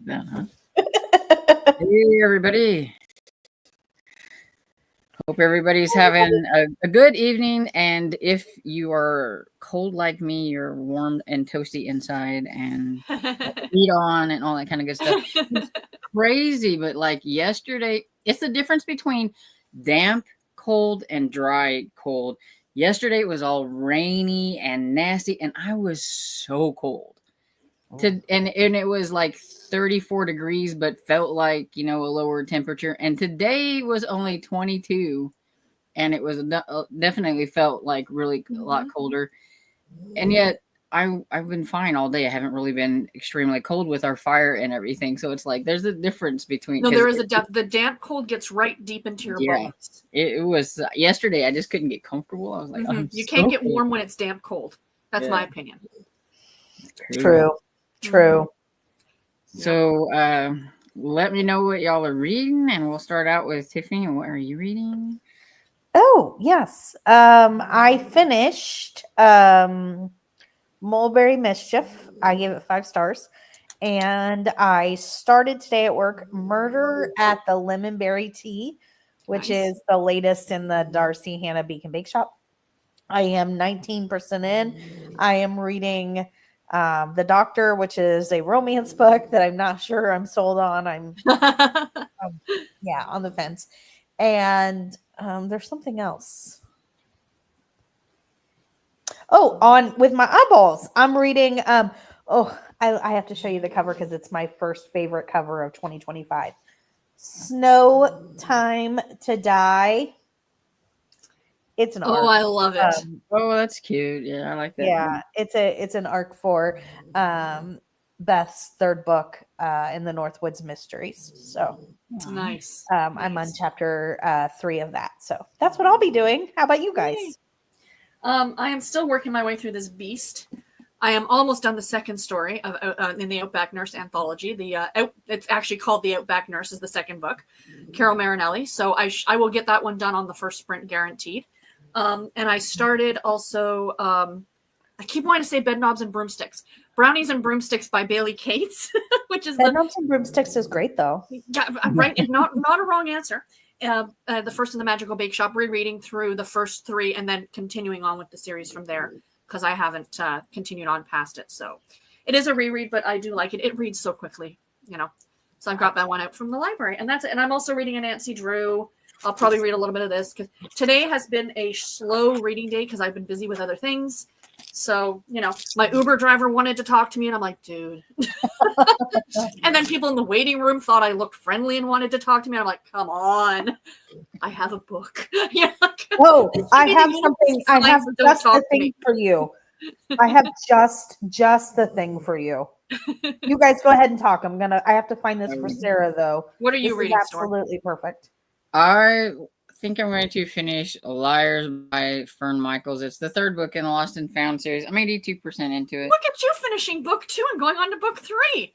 that, huh? Hey, everybody. Hope everybody's having a good evening. And if you are cold like me, you're warm and toasty inside and heat on and all that kind of good stuff. It's crazy. But like yesterday, it's the difference between damp cold and dry cold. Yesterday it was all rainy and nasty, and I was so cold. And it was like 34 degrees, but felt like, a lower temperature. And today was only 22, and it was definitely felt like really a lot colder. And yet I've been fine all day. I haven't really been extremely cold with our fire and everything. So it's like there's a difference between. No, there is the damp cold gets right deep into your bones. It was yesterday. I just couldn't get comfortable. I was like, you can't get warm when it's damp cold. That's my opinion. True. So let me know what y'all are reading, and we'll start out with Tiffany. What are you reading? Oh, yes. I finished Mulberry Mischief. I gave it 5 stars. And I started today at work Murder at the Lemonberry Tea, which is the latest in the Darcy Hannah Beacon Bake Shop. I am 19% in. I am reading The Doctor, which is a romance book that I'm not sure I'm sold on. I'm on the fence. And there's something else. With my eyeballs, I'm reading. I have to show you the cover because it's my first favorite cover of 2025. Snow Time to Die. It's an arc. I love it. That's cute. Yeah, I like that. Yeah, it's an arc for Beth's third book in the Northwoods Mysteries. So nice. I'm on chapter 3 of that. So that's what I'll be doing. How about you guys? I am still working my way through this beast. I am almost done the second story of in the Outback Nurse anthology. It's actually called The Outback Nurse is the second book, Carol Marinelli. So I will get that one done on the first sprint guaranteed. And I started also, I keep wanting to say Bedknobs and Broomsticks. Brownies and Broomsticks by Bailey Cates, which is Bedknobs and Broomsticks is great though. Yeah, right. Not a wrong answer. The first in the Magical Bake Shop, rereading through the first 3 and then continuing on with the series from there because I haven't continued on past it. So it is a reread, but I do like it. It reads so quickly, So I've got that one out from the library, and that's it. And I'm also reading a Nancy Drew. I'll probably read a little bit of this because today has been a slow reading day because I've been busy with other things. So, my Uber driver wanted to talk to me and I'm like, dude. And then people in the waiting room thought I looked friendly and wanted to talk to me. I'm like, come on. I have a book. I have something. I have just the thing for you. I have just the thing for you. You guys go ahead and talk. I have to find this for Sarah though. What are you reading? Absolutely perfect. I think I'm going to finish Liars by Fern Michaels. It's the 3rd book in the Lost and Found series. I'm 82% into it. Look at you finishing book 2 and going on to book 3.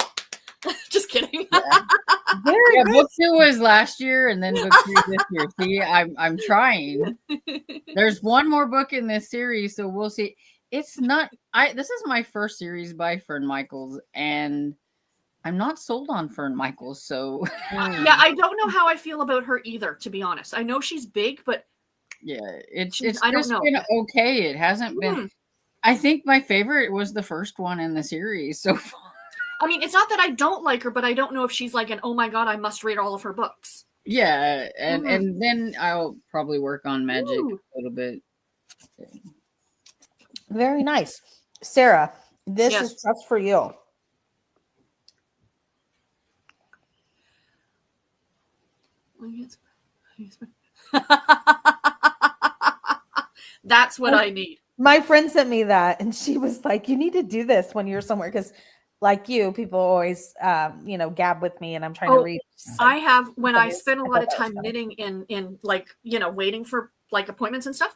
Just kidding. Yeah, book 2 was last year and then book 3 this year. See, I'm trying. There's one more book in this series, so we'll see. It's not this is my first series by Fern Michaels, and I'm not sold on Fern Michaels, so yeah, I don't know how I feel about her either, to be honest. I know she's big, but it's I don't know. Been okay. It hasn't been. I think my favorite was the first one in the series so far. I mean, it's not that I don't like her, but I don't know if she's like an oh my god, I must read all of her books. Yeah, and then I'll probably work on magic a little bit. Very nice, Sarah. This is just for you. That's what I need. My friend sent me that and she was like, you need to do this when you're somewhere because like you, people always gab with me and I'm trying to read. I have when I spend a lot of time knitting in like, waiting for like appointments and stuff.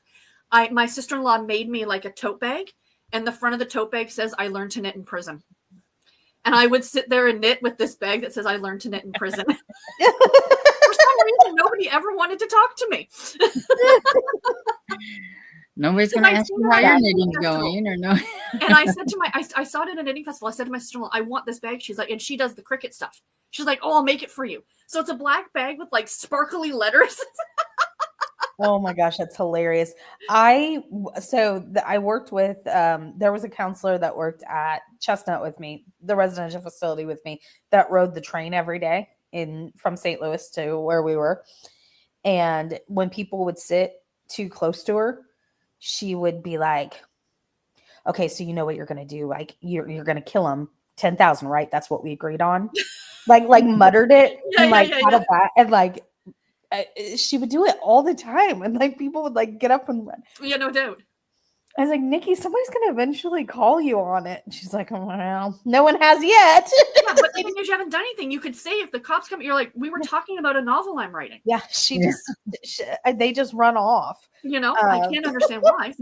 My sister-in-law made me like a tote bag and the front of the tote bag says I learned to knit in prison. And I would sit there and knit with this bag that says I learned to knit in prison. For some reason, nobody ever wanted to talk to me. Nobody's Because going to I ask seen you it how at your a knitting knitting's festival. going or no. And I said to I saw it at a knitting festival. I said to my sister-in-law, I want this bag. She's like, and she does the Cricut stuff. She's like, oh, I'll make it for you. So it's a black bag with like sparkly letters. Oh my gosh, that's hilarious. I worked with there was a counselor that worked at Chestnut with me, the residential facility with me, that rode the train every day in from St. Louis to where we were. And when people would sit too close to her, she would be like, okay, so you know what you're gonna do. Like you're gonna kill him 10,000, right? That's what we agreed on. Like muttered it and like had a bat and like she would do it all the time, and like people would like get up and run. Yeah, no doubt. I was like, Nikki, somebody's gonna eventually call you on it. And she's like, oh, well, no one has yet. Yeah, but the thing is, you haven't done anything. You could say if the cops come, you're like, we were talking about a novel I'm writing. Yeah, they just run off. You know, I can't understand why.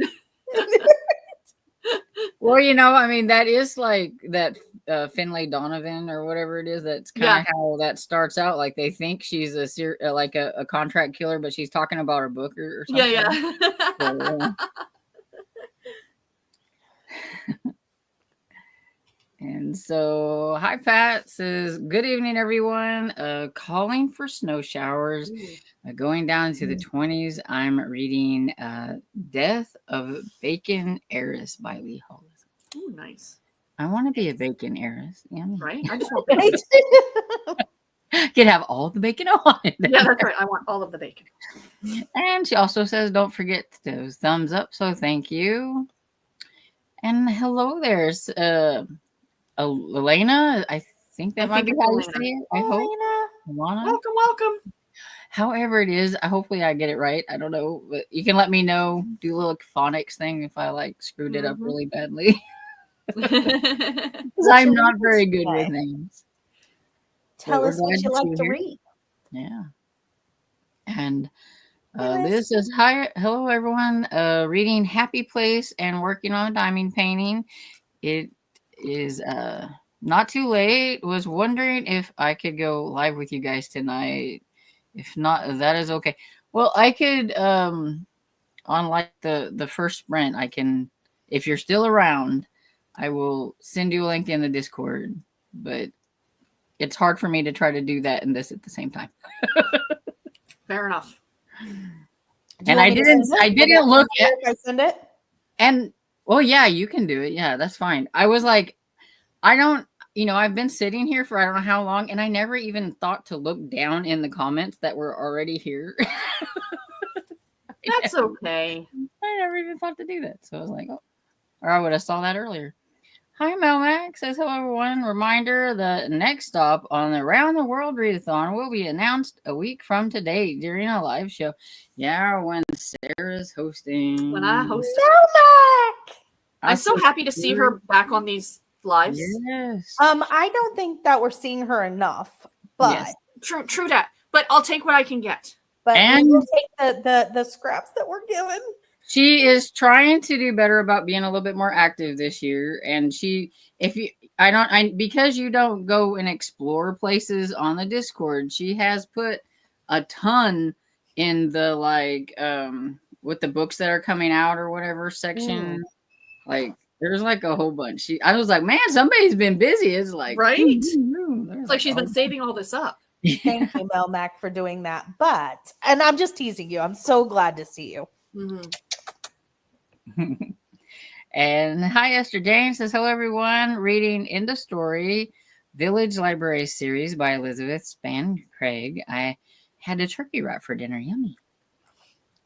Well, I mean, that is like that Finlay Donovan or whatever it is. That's kind of how that starts out. Like they think she's a contract killer, but she's talking about her book or something. Yeah. So, and so, hi, Pat says, good evening, everyone. Calling for snow showers. Going down to the 20s. I'm reading Death of Bacon Heiress by Lee Hollis. Oh, nice. I want to be a bacon heiress. Yeah. Right? I just want bacon. Could have all the bacon I want. Yeah, that's right. I want all of the bacon. And she also says, don't forget those thumbs up. So thank you. And hello, there's Elena. I think that might be how you say it. I hope. Elena. Welcome. However it is, hopefully I get it right. I don't know, but you can let me know. Do a little phonics thing if I like screwed it up really badly. Because I'm not very good with names. Tell us what you like to read. Yeah. And Liz says, hello everyone. Reading Happy Place and working on a diamond painting. It is not too late. Was wondering if I could go live with you guys tonight. If not, that is okay. Well, I could on like the first sprint, I can, if you're still around, I will send you a link in the Discord, but it's hard for me to try to do that and this at the same time. Fair enough. And I didn't look at I send it. And well, yeah, you can do it. Yeah, that's fine. I was like, I don't, I've been sitting here for I don't know how long, and I never even thought to look down in the comments that were already here. That's okay. I never even thought to do that. So I was like, oh, or I would have saw that earlier. Hi, Melmac says, hello, everyone. Reminder, the next stop on the Around the World Readathon will be announced a week from today during a live show. Yeah, when Sarah's hosting. When I host Melmac! I'm so happy to see her back on these lives. Yes. I don't think that we're seeing her enough, but yes. True that. But I'll take what I can get. But we'll take the scraps that we're given. She is trying to do better about being a little bit more active this year. And because you don't go and explore places on the Discord, she has put a ton in the with the books that are coming out or whatever section. Like there's like a whole bunch. I was like, man, somebody's been busy. It's like, right? It's like she's been saving all this up. Thank you, Melmac, for doing that. And I'm just teasing you. I'm so glad to see you. Mm-hmm. And hi, Esther Jane says, hello, everyone. Reading In the Story, Village Library series by Elizabeth Spann Craig. I had a turkey wrap for dinner. Yummy.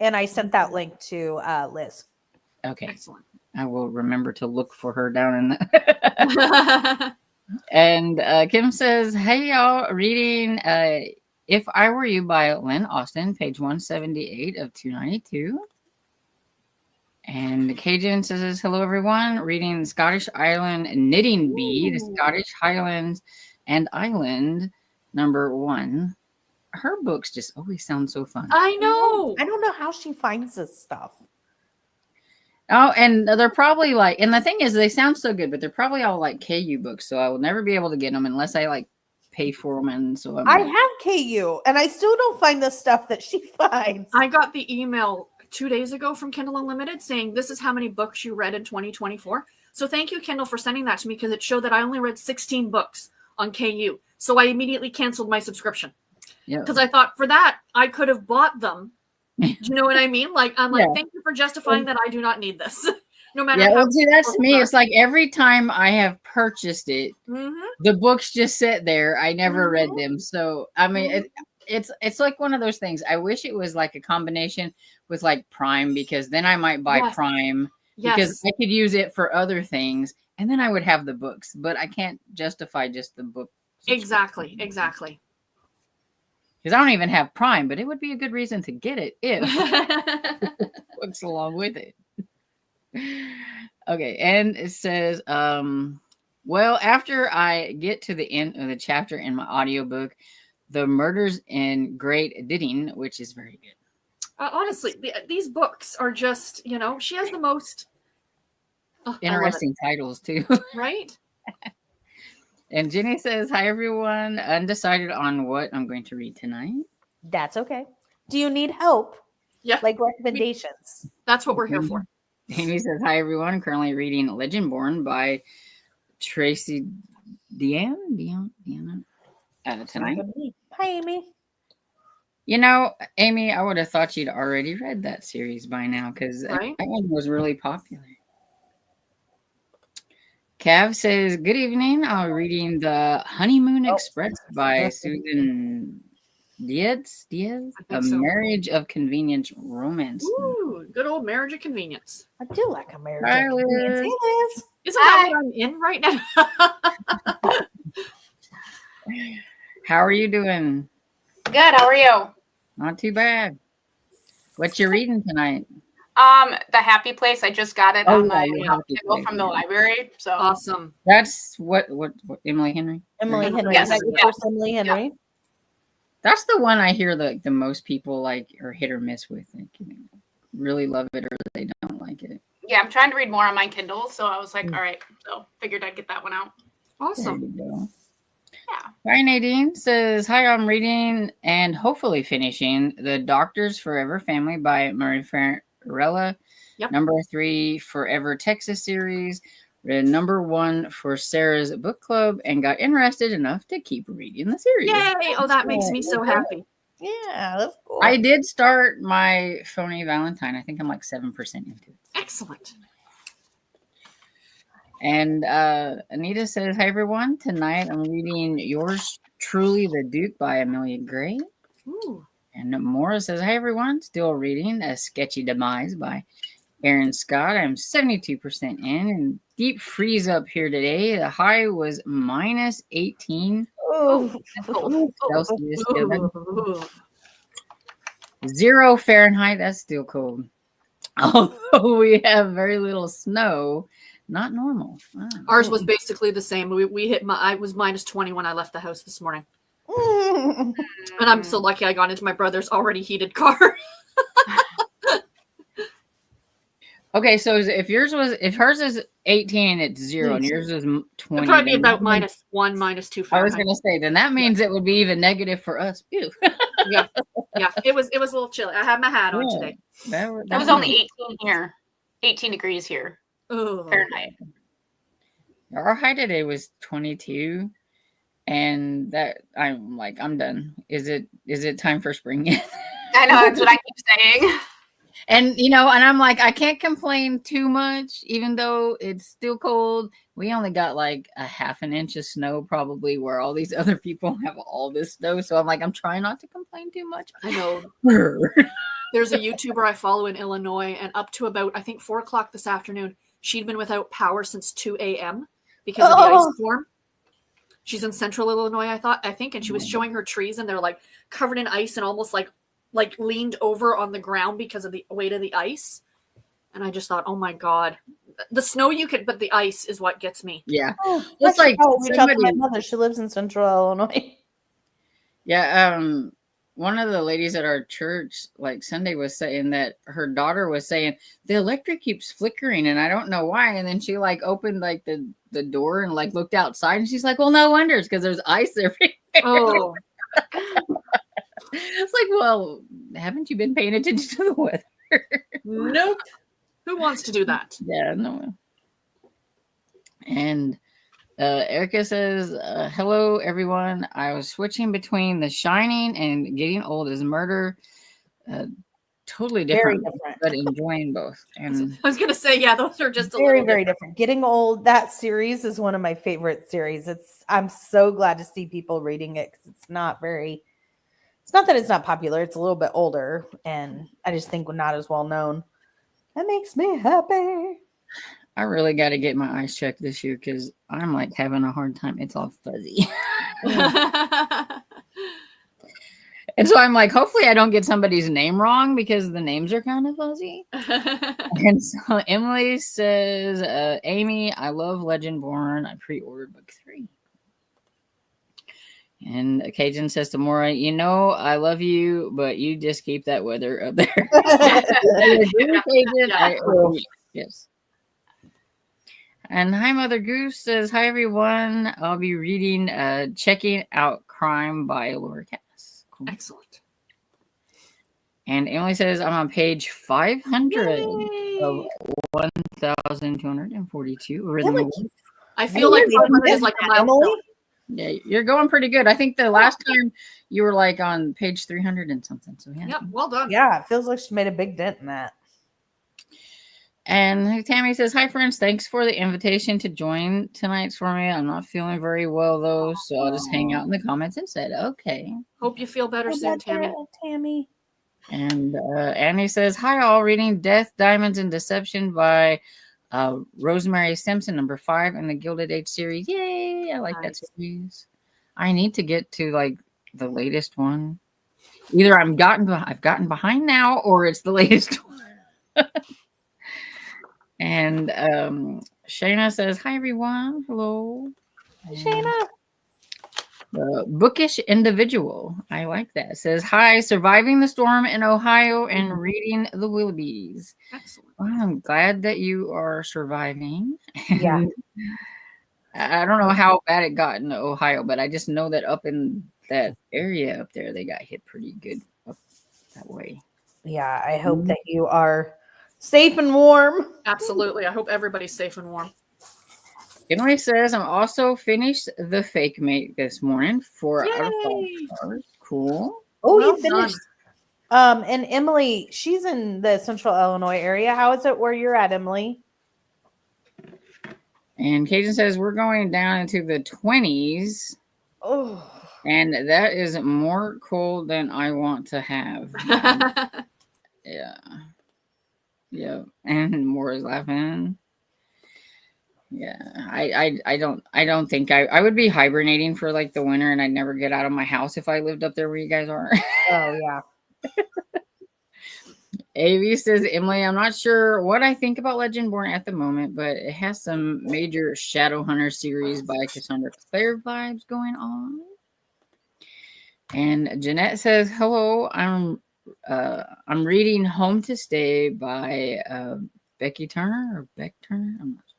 And I sent that link to Liz. Okay. Excellent. I will remember to look for her down in the... And Kim says, hey, y'all, reading If I Were You by Lynn Austin, page 178 of 292. And Cajun says, hello, everyone. Reading Scottish Island Knitting Bee, the Scottish Highlands and Island, #1. Her books just always sound so fun. I know. I don't know how she finds this stuff. Oh, and they're probably like, and the thing is, they sound so good, but they're probably all like KU books. So I will never be able to get them unless I like pay for them. And so I have KU, and I still don't find the stuff that she finds. I got the email 2 days ago from Kindle Unlimited saying this is how many books you read in 2024. So thank you, Kindle, for sending that to me because it showed that I only read 16 books on KU. So I immediately canceled my subscription because I thought for that I could have bought them. Do you know what I mean? Like, I'm like, thank you for justifying that I do not need this. No matter how. Well, see, that's me. It's like every time I have purchased it, the books just sit there. I never read them. So, I mean, it's like one of those things. I wish it was like a combination with like Prime, because then I might buy Prime because I could use it for other things, and then I would have the books. But I can't justify just the book. Exactly. Because I don't even have Prime, but it would be a good reason to get it if books along with it. Okay, and it says, well, after I get to the end of the chapter in my audiobook, The Murders in Great Ditting, which is very good. Honestly, these books are just, she has the most interesting titles too. Right? And Jenny says, hi, everyone. Undecided on what I'm going to read tonight. That's okay. Do you need help? Yeah. Like recommendations? That's what we're here for. Amy says, hi, everyone. I'm currently reading Legendborn by Tracy Deanna tonight. Hi, Amy. Amy, I would have thought you'd already read that series by now because that one was really popular. Cav says, good evening. I'm reading The Honeymoon Express by Susan Diaz, A Marriage of Convenience Romance. Ooh, good old Marriage of Convenience. I do like a Marriage of Convenience. Isn't that what I'm in right now? How are you doing? Good. How are you? Not too bad. What you reading tonight? The Happy Place. I just got it on my Kindle from the library. So awesome. That's what Emily Henry? Emily Henry. Yes. Emily Henry. Yeah. That's the one I hear the most people like or hit or miss with. Like, really love it or they don't like it. Yeah, I'm trying to read more on my Kindle, so I was like, all right. So figured I'd get that one out. Awesome. There you go. Yeah. Hi, Nadine says, hi, I'm reading and hopefully finishing The Doctor's Forever Family by Murray Farrella. Yep. Number 3 Forever Texas series. Read number 1 for Sarah's book club and got interested enough to keep reading the series. Yay! Oh, that makes me so happy. Yeah, that's cool. I did start my Phony Valentine. I think I'm like 7% into it. Excellent. And Anita says, hi, everyone. Tonight I'm reading Yours Truly, The Duke by Amelia Gray. Ooh. And Maura says, hi, everyone. Still reading A Sketchy Demise by Aaron Scott. I'm 72% in and deep freeze up here today. The high was minus 18. Celsius. 0 Fahrenheit. That's still cold. Although we have very little snow. Not normal. Wow. Ours was basically the same. We hit I was minus 20 when I left the house this morning. And I'm so lucky I got into my brother's already heated car. Okay, so if hers is 18 and it's 0 and yours is 20. It'd probably be about minus 1, minus 2 Fahrenheit. I was gonna say, then that means it would be even negative for us. Ew. Yeah. It was a little chilly. I had my hat on today. That was only 18 here. 18 degrees here. Fahrenheit. Our high today was 22, and that I'm like, I'm done. Is it time for spring yet? I know, that's what I keep saying. And and I'm like, I can't complain too much, even though it's still cold. We only got like a half an inch of snow, probably, where all these other people have all this snow. So I'm like, I'm trying not to complain too much. I know. There's a YouTuber I follow in Illinois, and up to about, I think, 4 o'clock this afternoon, she'd been without power since 2 a.m. because of the ice storm. She's in central Illinois, I think, and she was showing her trees, and they're like covered in ice and almost like leaned over on the ground because of the weight of the ice. And I just thought, oh my God, the snow but the ice is what gets me. Yeah. It's like my mother, she lives in central Illinois. Yeah. One of the ladies at our church, like Sunday, was saying that her daughter was saying the electric keeps flickering and I don't know why. And then she like opened like the door and like looked outside and she's like, well, no wonder, it's because there's ice everywhere. Oh. It's like, well, haven't you been paying attention to the weather? Nope. Who wants to do that? Yeah, no. And Erica says, hello, everyone. I was switching between The Shining and Getting Old as Murder. Totally different, but enjoying both. And I was going to say, yeah, those are just very different. Getting Old, that series is one of my favorite series. I'm so glad to see people reading it because it's not that it's not popular. It's a little bit older, and I just think not as well known. That makes me happy. I really got to get my eyes checked this year because I'm like having a hard time. It's all fuzzy. And so I'm like, hopefully I don't get somebody's name wrong because the names are kind of fuzzy. And so Emily says, Amy, I love Legendborn. I pre-ordered book 3. And Cajun says to Maura, I love you, but you just keep that weather up there. Yes. And Hi Mother Goose says, hi everyone. I'll be reading Checking Out Crime by Laura Cass. Cool. Excellent. And Emily says, I'm on page 500 of 1,242. I feel like 500 is like a milestone. Yeah, you're going pretty good. I think the last time you were like on page 300 and something. So yeah. Yep, well done. Yeah, it feels like she made a big dent in that. And Tammy says, hi, friends. Thanks for the invitation to join tonight's for me. I'm not feeling very well, though, so I'll just hang out in the comments instead. Okay. Hope you feel better soon, Tammy. And Annie says, hi, all. Reading Death, Diamonds, and Deception by Rosemary Simpson, number 5 in the Gilded Age series. Yay! I like that series. I need to get to, like, the latest one. Either I've gotten behind now, or it's the latest one. And Shayna says, hi, everyone. Hello. Shayna. Bookish Individual. I like that. It says, hi, surviving the storm in Ohio and reading the Willoughbys. Excellent. Well, I'm glad that you are surviving. Yeah. I don't know how bad it got in Ohio, but I just know that up in that area up there, they got hit pretty good up that way. Yeah, I hope that you are safe and warm. Absolutely. I hope everybody's safe and warm. Emily says, I'm also finished The Fake Mate this morning. 4 out of 5 stars. Cool. Oh, you finished. And Emily, she's in the Central Illinois area. How is it where you're at, Emily? And Cajun says, we're going down into the 20s. Oh. And that is more cold than I want to have. Yeah. Yeah. And Maura's laughing. Yeah. I don't think I would be hibernating for like the winter, and I'd never get out of my house if I lived up there where you guys are. Oh, yeah. AV says, Emily, I'm not sure what I think about Legendborn at the moment, but it has some major Shadowhunter series by Cassandra Clare vibes going on. And Jeanette says, hello, I'm reading Home to Stay by Becky Turner or Beck Turner. I'm not sure.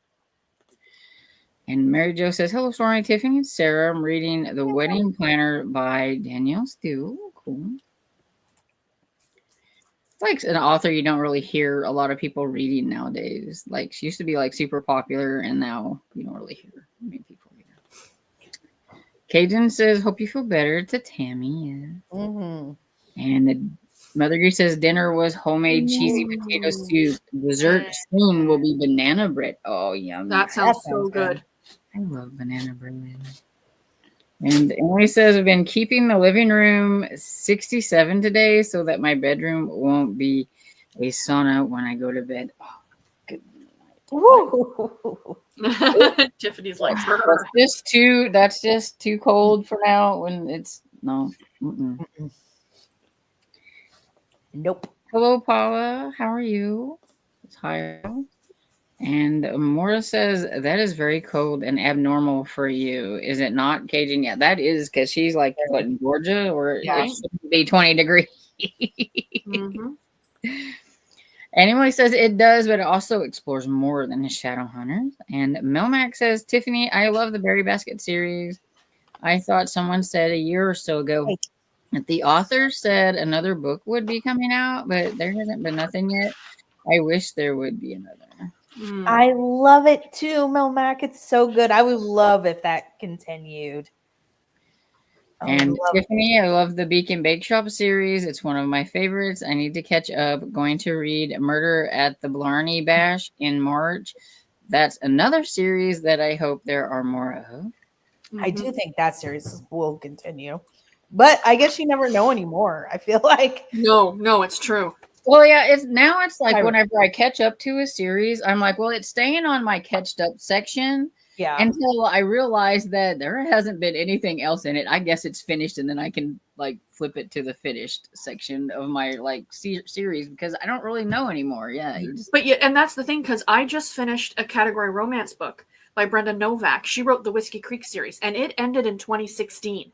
And Mary Jo says, hello, Stormy, Tiffany, and Sarah. I'm reading The Wedding Planner by Danielle Steele. Cool. Like an author you don't really hear a lot of people reading nowadays. Like she used to be like super popular, and now you don't really hear many people read her. Cajun says, hope you feel better. To Tammy. Yeah. Mm-hmm. And the Mother Goose says dinner was homemade cheesy potato soup. Dessert soon will be banana bread. Oh, yum. That sounds so good. I love banana bread. And Emily says, I've been keeping the living room 67 today so that my bedroom won't be a sauna when I go to bed. Oh, good night. Tiffany's like, that's just too cold for now when it's no. Mm-mm. Nope. Hello, Paula. How are you? It's high. And Maura says, that is very cold and abnormal for you. Is it not, Cajun? Yeah, that is, because she's like, what, in Georgia? Or it shouldn't be 20 degrees. Mm-hmm. And Emily says it does, but it also explores more than the Shadowhunters. And Melmac says, Tiffany, I love the Berry Basket series. I thought someone said a year or so ago that the author said another book would be coming out, but there hasn't been nothing yet. I wish there would be another. I love it too, Mel Mac. It's so good. I would love if that continued. And Tiffany, I love the Beacon Bake Shop series. It's one of my favorites. I need to catch up. Going to read Murder at the Blarney Bash in March. That's another series that I hope there are more of. I do think that series will continue. But I guess you never know anymore. I feel like no, it's true. Well, yeah, it's like whenever I catch up to a series, I'm like, well, it's staying on my catched up section. Yeah. Until I realize that there hasn't been anything else in it. I guess it's finished, and then I can like flip it to the finished section of my like series because I don't really know anymore. Yeah. But yeah, and that's the thing, because I just finished a category romance book by Brenda Novak. She wrote the Whiskey Creek series, and it ended in 2016.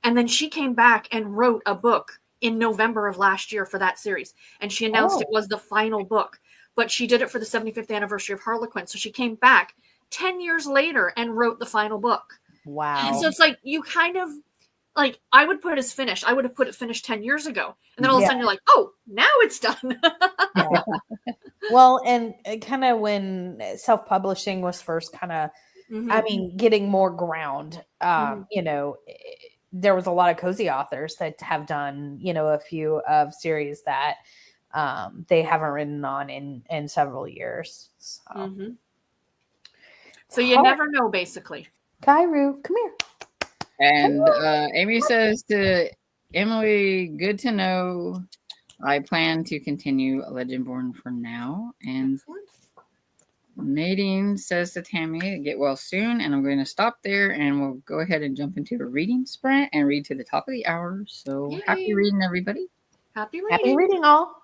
And then she came back and wrote a book in November of last year for that series. And she announced it was the final book. But she did it for the 75th anniversary of Harlequin. So she came back 10 years later and wrote the final book. Wow. And so it's like, you kind of, like, I would put it as finished. I would have put it finished 10 years ago. And then all of a sudden you're like, oh, now it's done. Yeah. Well, and kind of when self-publishing was first kind of, I mean, getting more ground, you know, there was a lot of cozy authors that have done, you know, a few of series that they haven't written on in several years. So you never know, basically. Kairu, come here. And Amy says to Emily, good to know. I plan to continue Legendborn for now. And Nadine says to Tammy, get well soon. And I'm going to stop there and we'll go ahead and jump into a reading sprint and read to the top of the hour. So happy reading, everybody. Happy reading all.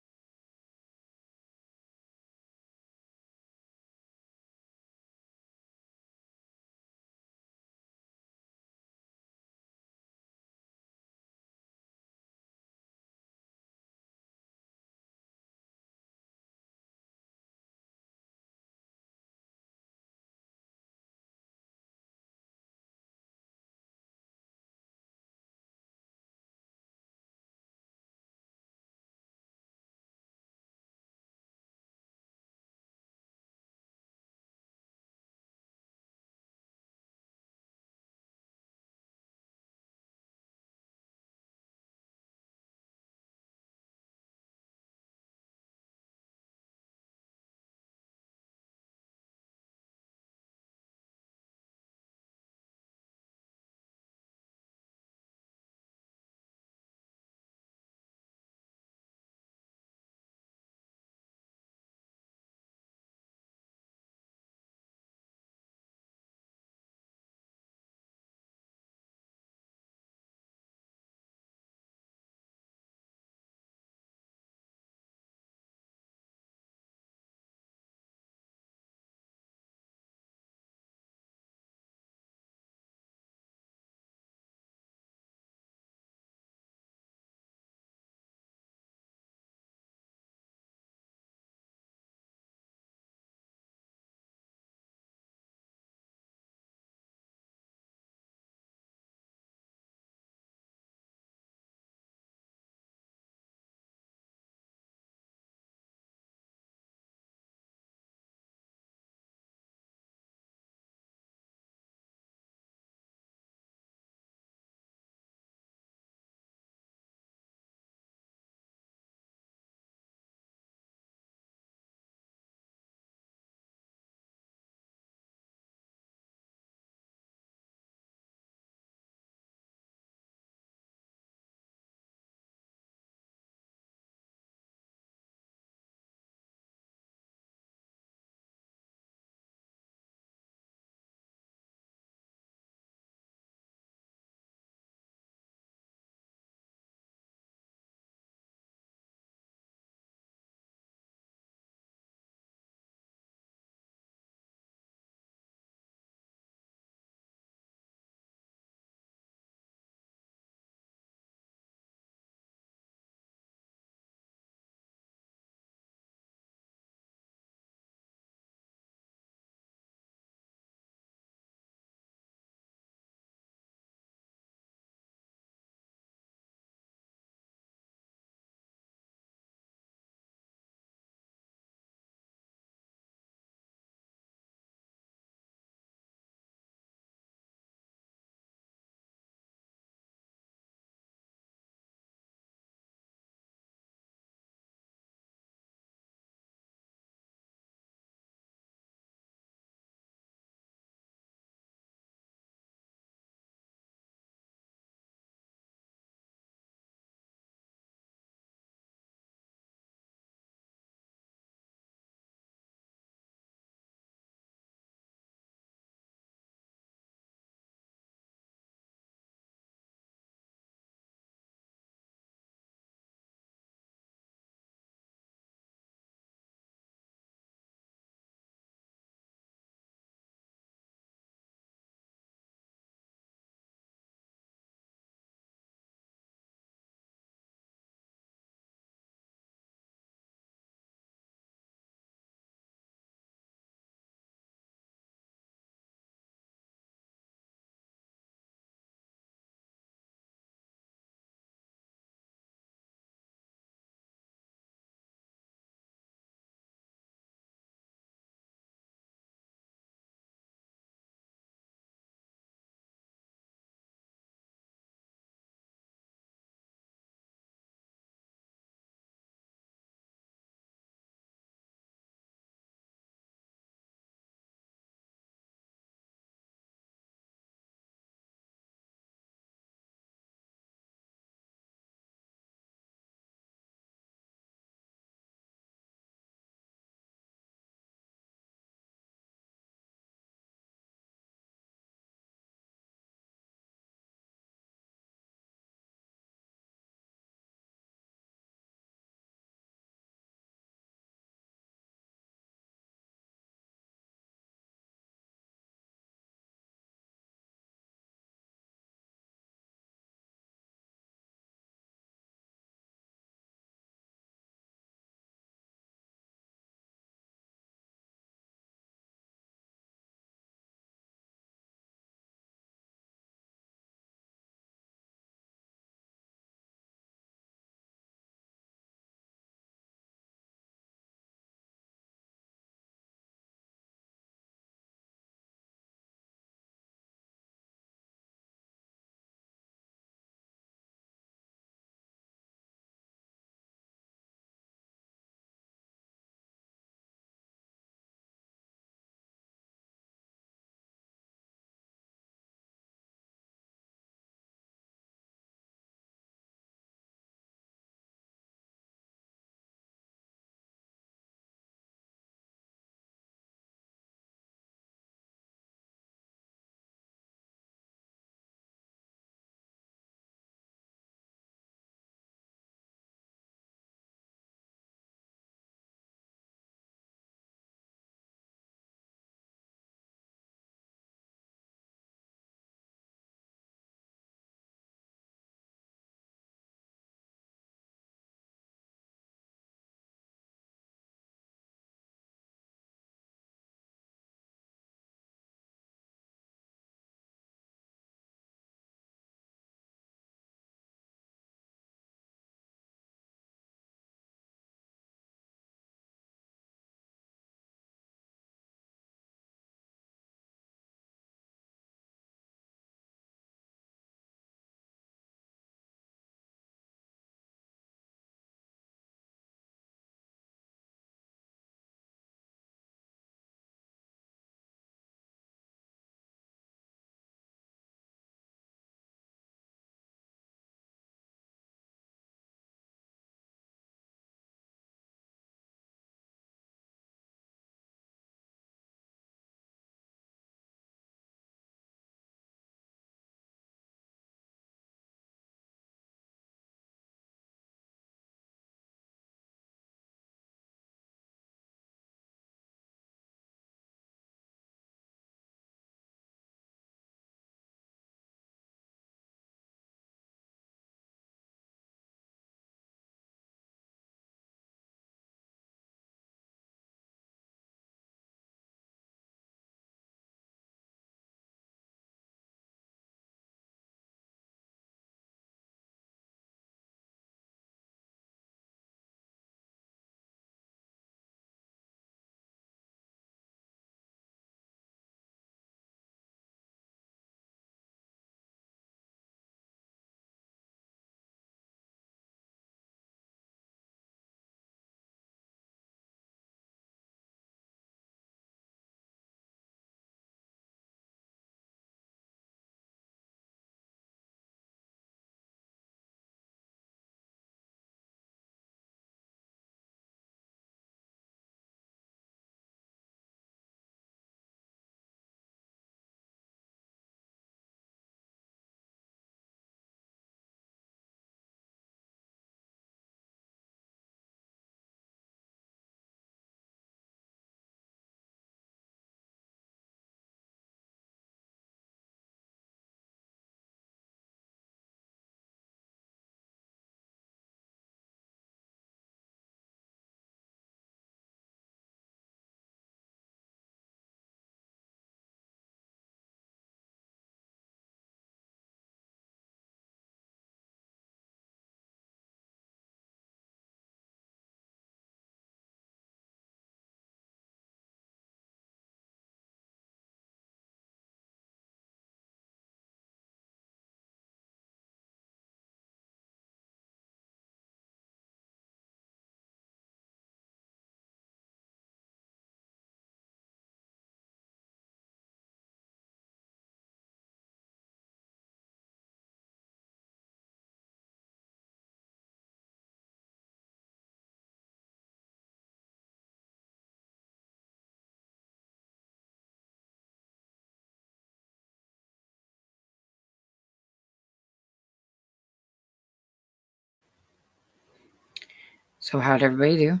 So how'd everybody do?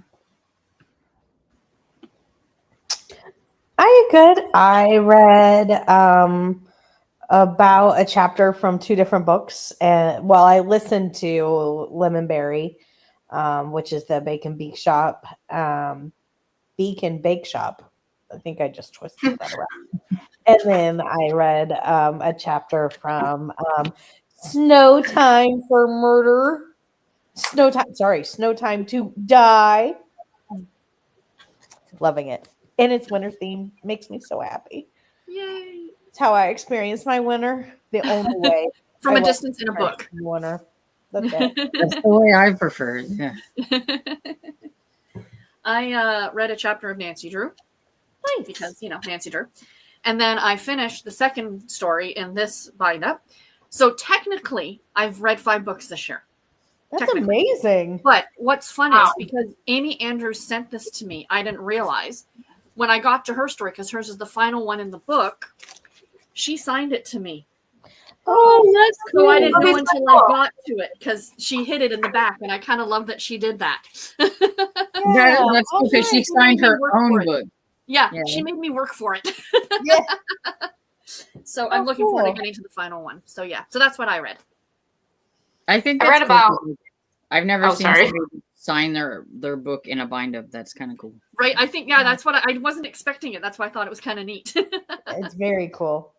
I did good. I read about a chapter from two different books, and I listened to Lemonberry, which is the Bacon Beak Shop, Beacon Bake Shop. I think I just twisted that around. And then I read a chapter from Snow Time for Murder. Snow Time to Die. Loving it. And it's winter theme. Makes me so happy. Yay. It's how I experience my winter. The only way. From a distance in a book. Winter. That's it. That's the way I prefer it. Yeah. I read a chapter of Nancy Drew. Nice. Because, Nancy Drew. And then I finished the second story in this bind-up. So technically, I've read 5 books this year. That's amazing. But what's funny is because Amy Andrews sent this to me, I didn't realize. When I got to her story, because hers is the final one in the book, she signed it to me. Oh, that's cool. So I didn't know until I got to it, because she hid it in the back, and I kind of love that she did that. That's because she signed her own book. Yeah, she made me work for it. Yeah. So I'm looking forward to getting to the final one. So yeah, so that's what I read. I think I read about. I've never seen somebody sign their book in a bind-up. That's kind of cool. Right. I think that's what I wasn't expecting it. That's why I thought it was kind of neat. It's very cool.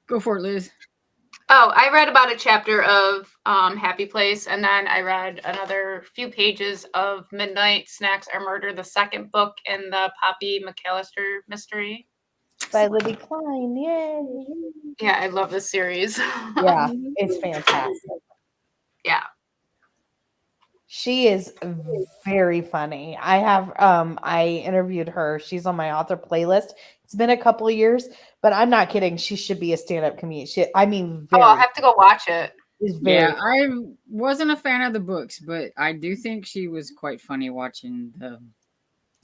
Go for it, Liz. Oh, I read about a chapter of Happy Place, and then I read another few pages of Midnight Snacks Are Murder, the second book in the Poppy McAllister mystery. By Libby Klein. Yay. Yeah, I love this series. Yeah, it's fantastic. Yeah. She is very funny. I interviewed her. She's on my author playlist. It's been a couple of years, but I'm not kidding. She should be a stand-up comedian. I'll have to go watch it. I wasn't a fan of the books, but I do think she was quite funny watching the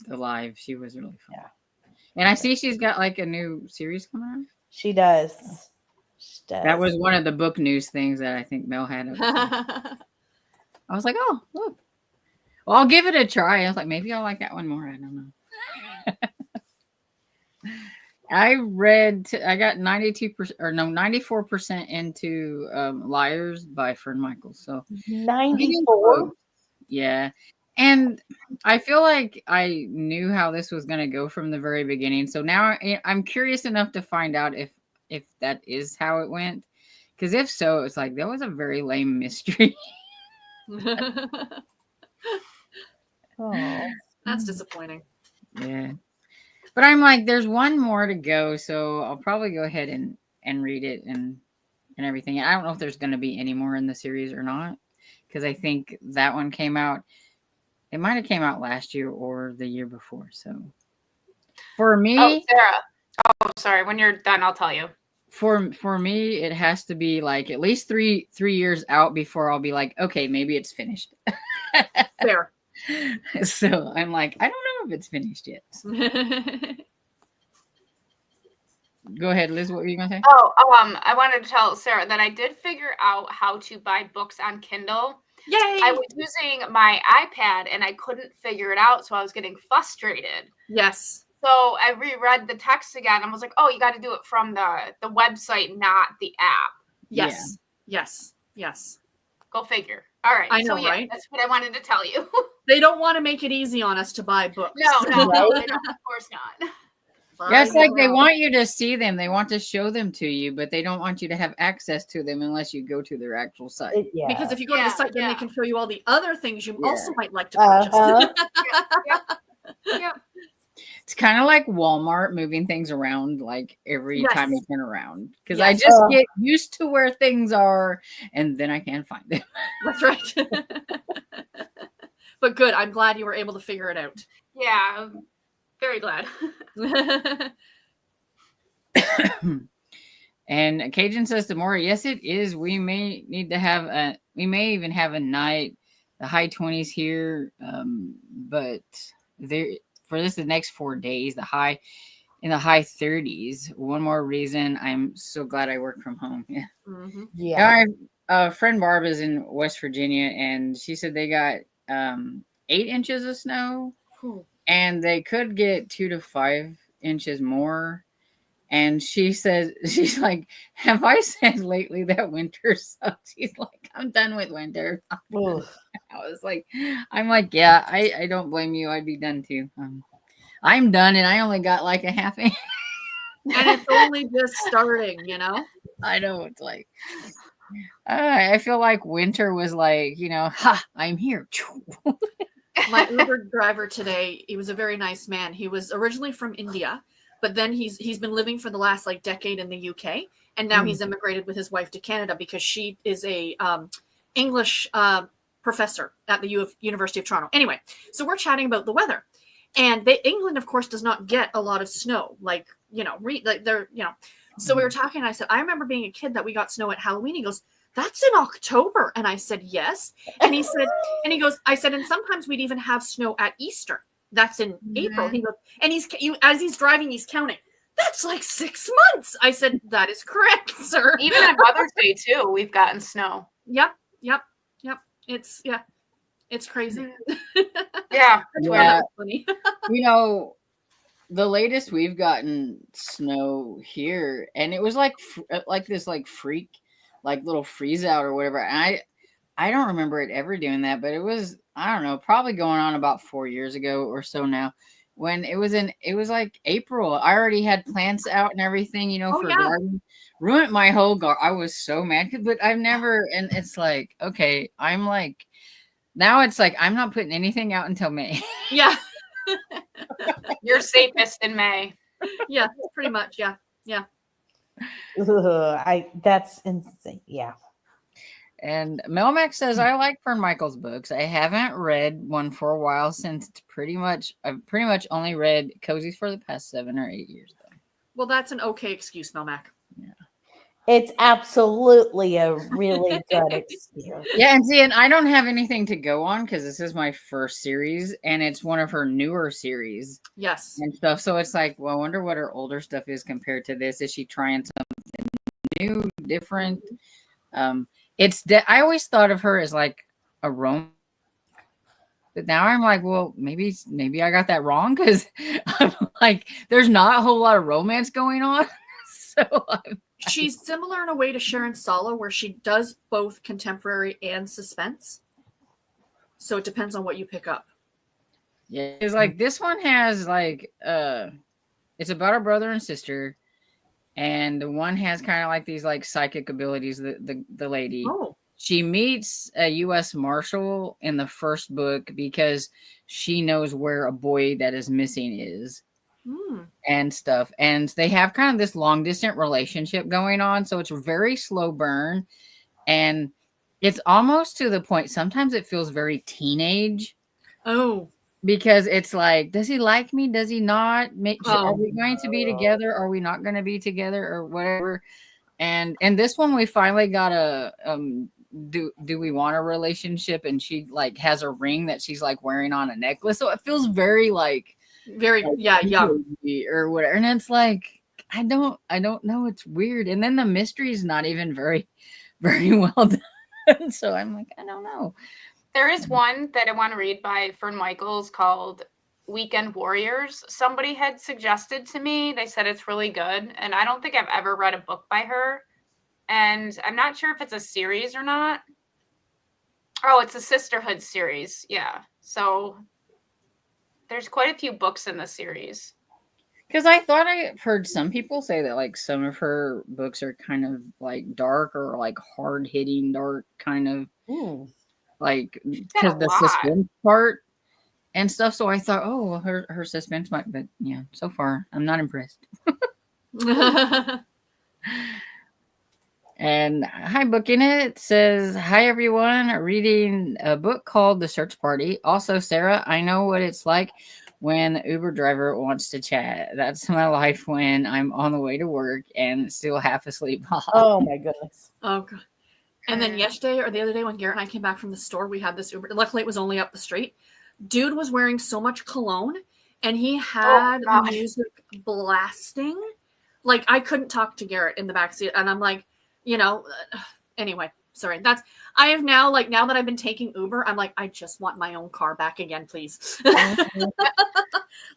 live. She was really funny. Yeah. And I see she's got like a new series coming out. She does. That was one of the book news things that I think Mel had. I was like, oh, look. Well, I'll give it a try. I was like, maybe I'll like that one more. I don't know. I got 94% into Liars by Fern Michaels. So 94? Yeah. And I feel like I knew how this was going to go from the very beginning. So now I'm curious enough to find out if that is how it went. Because if so, it's like, that was a very lame mystery. Oh, that's disappointing. Yeah. But I'm like, there's one more to go. So I'll probably go ahead and read it and everything. I don't know if there's going to be any more in the series or not. Because I think that one came out. It might have came out last year or the year before. So for me, Sarah. Oh, sorry. When you're done, I'll tell you. For me, it has to be like at least three years out before I'll be like, okay, maybe it's finished. Fair. So I'm like, I don't know if it's finished yet. Go ahead, Liz. What were you gonna say? Oh, I wanted to tell Sarah that I did figure out how to buy books on Kindle. Yay! I was using my iPad and I couldn't figure it out, so I was getting frustrated. Yes. So I reread the text again and was like, oh, you got to do it from the website, not the app. Yes. Yeah. Yes. Go figure. All right. I know, right? That's what I wanted to tell you. They don't want to make it easy on us to buy books. No, they don't, of course not. Yes, like they want you to see them. They want to show them to you, but they don't want you to have access to them unless you go to their actual site. Because if you go to the site, then they can show you all the other things you also might like to purchase. Yep. It's kind of like Walmart moving things around like every time you turn around. Because Yes. I just get used to where things are and then I can't find them. That's right. But good. I'm glad you were able to figure it out. Yeah. I'm very glad. And Cajun says to Maury, yes, it is. We may need to have we may even have a night, the high 20s here. But there for the next 4 days, the high in the high 30s. One more reason I'm so glad I work from home. Yeah. Mhm. Yeah. My friend Barb is in West Virginia, and she said they got 8 inches of snow, Whew. and they could get 2 to 5 inches more. And she says, she's like, have I said lately that winter sucks? She's like, I'm done with winter. Ooh. I was like, I'm like, yeah, I don't blame you. I'd be done too. I'm done, and I only got like a half inch. And it's only just starting, you know? I know, it's like, I feel like winter was like, ha, I'm here. My Uber driver today, he was a very nice man. He was originally from India, but then he's been living for the last like decade in the UK, and now he's immigrated with his wife to Canada because she is a English professor at the University of Toronto. Anyway, so we're chatting about the weather, and England, of course, does not get a lot of snow, like they're. So we were talking, and I said, I remember being a kid that we got snow at Halloween. He goes, that's in October. And I said, yes. And he said, and he goes, I said, and sometimes we'd even have snow at Easter. That's in April. He goes, and as he's driving, he's counting. That's like 6 months. I said, that is correct, sir. Even on Mother's Day too, we've gotten snow. Yep. It's crazy. Yeah. Yeah. Funny. The latest we've gotten snow here, and it was like this like freak, like little freeze out or whatever. And I don't remember it ever doing that, but it was, I don't know, probably going on about 4 years ago or so now, when it was like April. I already had plants out and everything, for garden. Ruined my whole garden. I was so mad, but I've never, and it's like, okay, I'm like, now it's like, I'm not putting anything out until May. Yeah. You're safest in May. Yeah, pretty much. Yeah. That's insane. Yeah. And Melmac says, I like Fern Michaels books. I haven't read one for a while since I've pretty much only read Cozies for the past 7 or 8 years though. Well, that's an okay excuse, Melmac. Yeah. It's absolutely a really good experience. Yeah, and I don't have anything to go on because this is my first series, and it's one of her newer series. Yes. And stuff. So it's like, well, I wonder what her older stuff is compared to this. Is she trying something new, different? I always thought of her as like a romance, but now I'm like, well, maybe I got that wrong, because I'm like, there's not a whole lot of romance going on. So she's similar in a way to Sharon Sala, where she does both contemporary and suspense. So it depends on what you pick up. Yeah, it's like this one has like it's about a brother and sister, and the one has kind of like these like psychic abilities. The lady, she meets a U.S. Marshal in the first book because she knows where a boy that is missing is. And stuff, and they have kind of this long distance relationship going on, so it's a very slow burn, and it's almost to the point sometimes it feels very teenage, because it's like, does he like me, does he not, are we going to be together, are we not going to be together, or whatever. And this one we finally got a do we want a relationship, and she like has a ring that she's like wearing on a necklace, so it feels very like young or whatever. And it's like, I don't know, it's weird. And then the mystery is not even very, very well done. So I'm like, I don't know. There is one that I want to read by Fern Michaels called Weekend Warriors. Somebody had suggested to me, they said it's really good, and I don't think I've ever read a book by her, and I'm not sure if it's a series or not. Oh, it's a sisterhood series. Yeah. So there's quite a few books in the series. Because I thought I've heard some people say that like some of her books are kind of like dark, or like hard hitting dark kind of like, because the suspense part and stuff. So I thought, oh, well, her suspense might, but yeah, so far I'm not impressed. And hi, Booking It says, hi everyone, reading a book called The Search Party. Also, Sarah, I know what it's like when the Uber driver wants to chat. That's my life when I'm on the way to work and still half asleep. Oh my goodness. Oh god. And then yesterday or the other day when Garrett and I came back from the store, we had this Uber. Luckily, it was only up the street. Dude was wearing so much cologne, and he had gosh. music blasting. Like I couldn't talk to Garrett in the backseat, and I'm like, anyway, sorry. I have now, like, now that I've been taking Uber, I'm like, I just want my own car back again, please.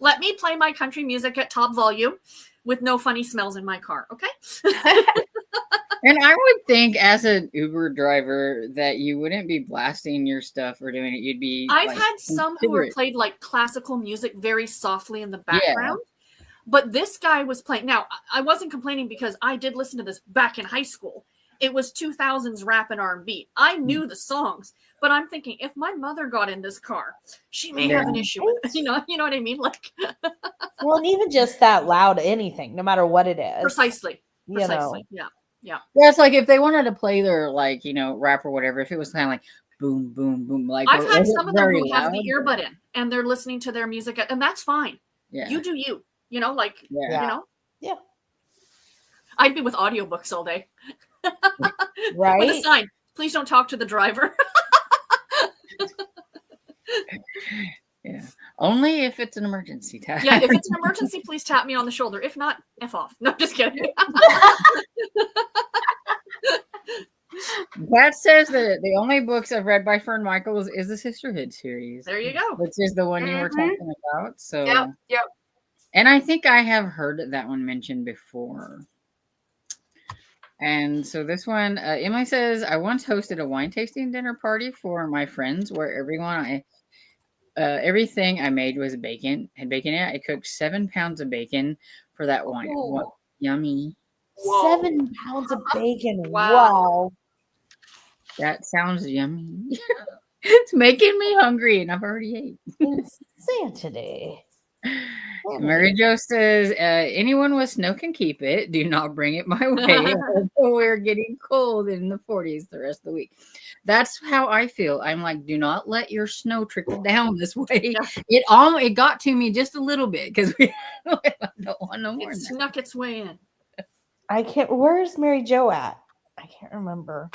Let me play my country music at top volume with no funny smells in my car, okay? And I would think as an Uber driver that you wouldn't be blasting your stuff or doing it. You'd be. I've like, had some who have considerate. played like classical music very softly in the background. But this guy was playing. Now, I wasn't complaining because I did listen to this back in high school. It was 2000s rap and R&B. I knew the songs, but I'm thinking if my mother got in this car, she may have an issue with it. You know what I mean? Like, well, and even just that loud, anything, no matter what it is. Precisely. You know. Yeah. Yeah, it's like if they wanted to play their, like, rap or whatever, if it was kind of like boom, boom, boom. Like I've had some of them who have loud, the earbud in and they're listening to their music, and that's fine. Yeah. You do you. Like, Yeah. I'd be with audiobooks all day. Right? With a sign, please don't talk to the driver. Yeah. Only if it's an emergency. Yeah, if it's an emergency, please tap me on the shoulder. If not, F off. No, just kidding. That says that the only books I've read by Fern Michaels is the Sisterhood series. There you go. Which is the one you were talking about. So Yep. And I think I have heard that one mentioned before. And so this one, Emily says, I once hosted a wine tasting dinner party for my friends where everything I made was bacon. Had bacon in it. I cooked 7 pounds of bacon for that wine. Ooh. Yummy. Whoa. 7 pounds of bacon. Wow. Wow. That sounds yummy. It's making me hungry, and I've already ate. Insanity. Mary Jo says, anyone with snow can keep it. Do not bring it my way. We're getting cold in the 40s the rest of the week. That's how I feel. I'm like, do not let your snow trickle down this way. Yeah. It got to me just a little bit because we don't want no more. It snuck its way in. I can't. Where's Mary Jo at? I can't remember.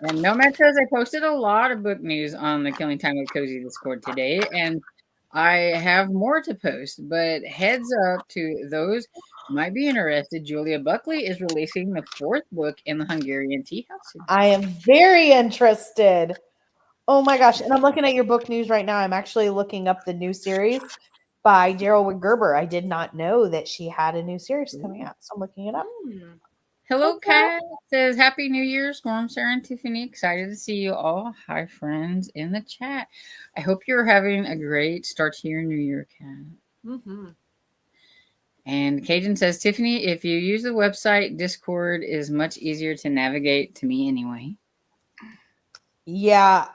And Nomad says, I posted a lot of book news on the Killing Time with Cozy Discord today, and I have more to post, but heads up to those who might be interested. Julia Buckley is releasing the 4th book in the Hungarian Tea House. I am very interested. Oh my gosh. And I'm looking at your book news right now. I'm actually looking up the new series by Daryl Gerber. I did not know that she had a new series coming out, so I'm looking it up. Hello, Kat says, Happy New Year, Storm, Sarah, and Tiffany. Excited to see you all. Hi, friends in the chat. I hope you're having a great start to your new year, Kat. Mm-hmm. And Cajun says, Tiffany, if you use the website, Discord is much easier to navigate to me anyway. Yeah.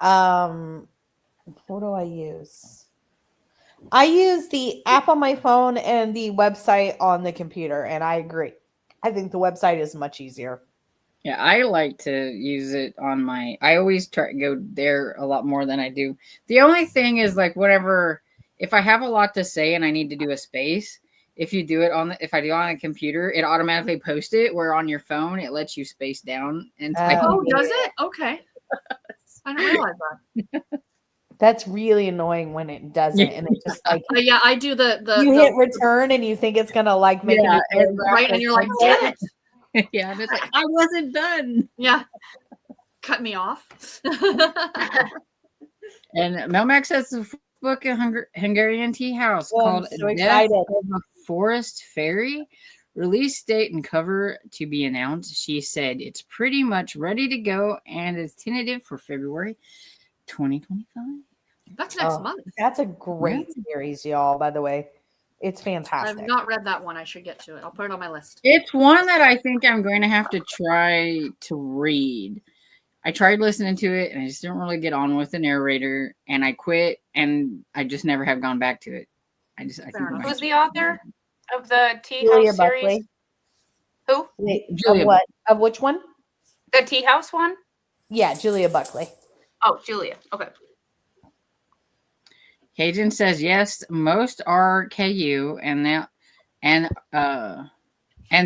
What do I use? I use the app on my phone and the website on the computer, and I agree. I think the website is much easier. Yeah, I like to use it on I always try to go there a lot more than I do. The only thing is, like, whatever, if I have a lot to say and I need to do a space, if I do it on a computer, it automatically posts it, where on your phone, it lets you space down. And does it? Okay. I didn't realize that. That's really annoying when it doesn't, and it just like I do the you hit return and you think it's gonna like make it right, and you're like, damn it. Yeah, and it's like, I wasn't done. Yeah, cut me off. And Melmac says the book in Hungarian Tea House called I'm so Death excited. of a Forest Fairy. Release date and cover to be announced. She said it's pretty much ready to go and is tentative for February 2025. That's next month. That's a great series, y'all, by the way. It's fantastic. I've not read that one. I should get to it. I'll put it on my list. It's one that I think I'm going to have to try to read. I tried listening to it and I just didn't really get on with the narrator, and I quit, and I just never have gone back to it. Who's the author of the Tea Julia House Buckley. series? Who? Of what? Of which one? The Tea House one? Yeah, Julia Buckley. Oh, Julia. Okay. Cajun says yes, most are KU, and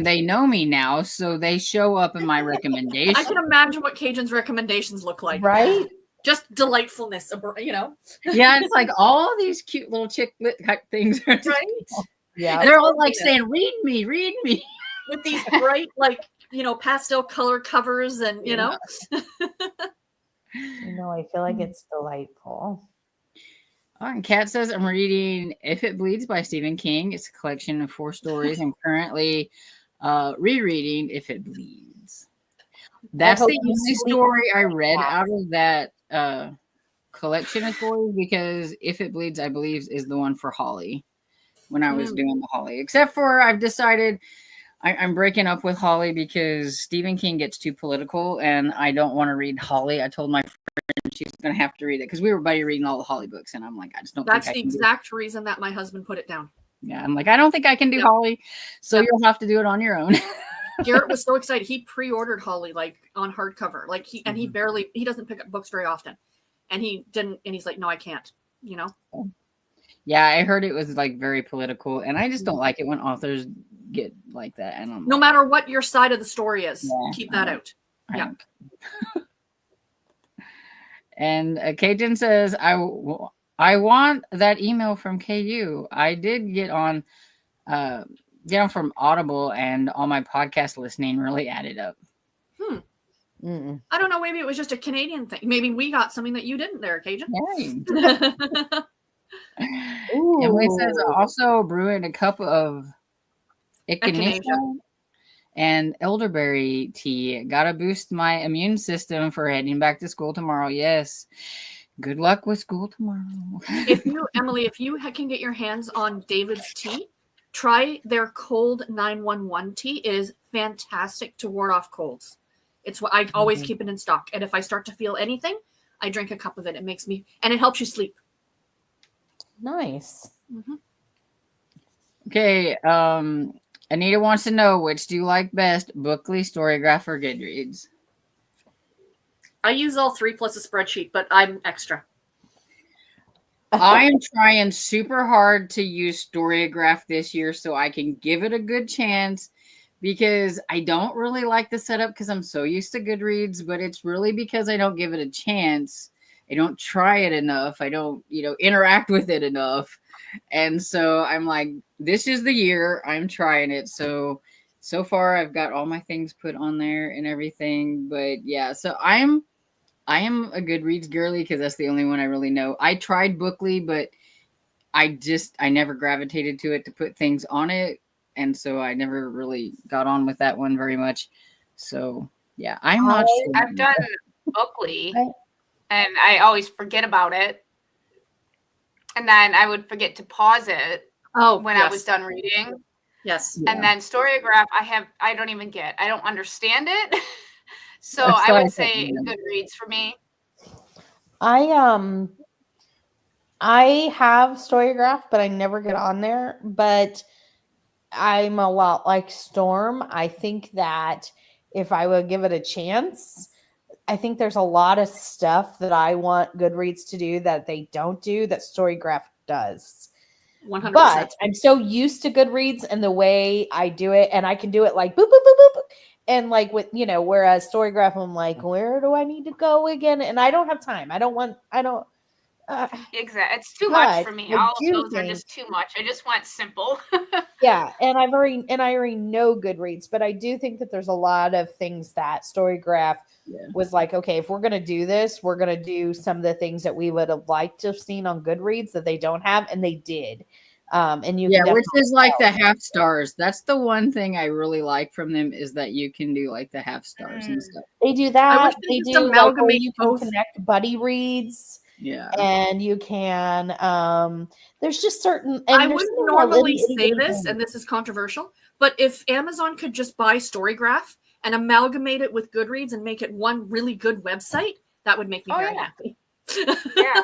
they know me now, so they show up in my recommendations. I can imagine what Cajun's recommendations look like. Right? just delightfulness, you know. Yeah, it's like all these cute little chick lit type things are just, Right? Yeah. they're all like saying, "Read me, read me." With these bright, like, you know, pastel color covers, and you know. You know, I feel like it's delightful. Oh, and Kat says, I'm reading If It Bleeds by Stephen King. It's a collection of 4 stories. I'm currently rereading If It Bleeds. That's hope the you only sleep story I read out of that collection of stories, because If It Bleeds, I believe, is the one for Holly when I was doing the Holly. Except for I've decided I'm breaking up with Holly because Stephen King gets too political and I don't want to read Holly. I told my friend she's going to have to read it because we were buddy reading all the Holly books, and I'm like, I just don't That's think I the can exact reason that my husband put it down. Yeah, I'm like, I don't think I can do Holly, so you'll have to do it on your own. Garrett was so excited. He pre-ordered Holly like on hardcover. Like he doesn't pick up books very often. And he didn't, and he's like, no, I can't, you know? Yeah, I heard it was like very political, and I just don't like it when authors get like that. And no matter what your side of the story is, keep that out. Yeah. And Cajun says, I want that email from KU. I did get on from Audible, and all my podcast listening really added up. I don't know. Maybe it was just a Canadian thing. Maybe we got something that you didn't there, Cajun. Right. Emily says, also brewing a cup of echinacea and elderberry tea. Gotta boost my immune system for heading back to school tomorrow. Yes. Good luck with school tomorrow. Emily, if you can get your hands on David's tea, try their cold 911 tea. It is fantastic to ward off colds. It's what I always keep it in stock. And if I start to feel anything, I drink a cup of it. It makes me, and it helps you sleep. Nice. Okay. Anita wants to know, which do you like best, Bookly, Storygraph, or Goodreads? I use all 3 plus a spreadsheet, but I'm extra. I am trying super hard to use Storygraph this year so I can give it a good chance, because I don't really like the setup because I'm so used to Goodreads, but it's really because I don't give it a chance. I don't try it enough. I don't, interact with it enough. And so I'm like, this is the year I'm trying it. So far I've got all my things put on there and everything. But yeah, so I am a Goodreads girly because that's the only one I really know. I tried Bookly, but I never gravitated to it to put things on it. And so I never really got on with that one very much. So yeah, I'm not sure. I've done Bookly and I always forget about it. And then I would forget to pause it when I was done reading. Yes. And then Storygraph, I don't even get. I don't understand it. So I would say Goodreads for me. I have Storygraph, but I never get on there. But I'm a lot like Storm. I think that if I would give it a chance, I think there's a lot of stuff that I want Goodreads to do that they don't do that Storygraph does. 100%. But I'm so used to Goodreads and the way I do it, and I can do it like boop, boop, boop, boop. And like with, whereas Storygraph, I'm like, where do I need to go again? And I don't have time. Exactly. It's too much for me. All of those are just too much. I just want simple. Yeah. And I already know Goodreads, but I do think that there's a lot of things that Storygraph was like, okay, if we're going to do this, we're going to do some of the things that we would have liked to have seen on Goodreads that they don't have. And they did. And you can which is like the half stars. That's the one thing I really like from them, is that you can do like the half stars and stuff. They do that. They do amalgamate. You can connect buddy reads. Yeah. And you can there's just certain, I wouldn't normally say this, and this is controversial, but if Amazon could just buy Storygraph and amalgamate it with Goodreads and make it one really good website, that would make me very happy. Yeah.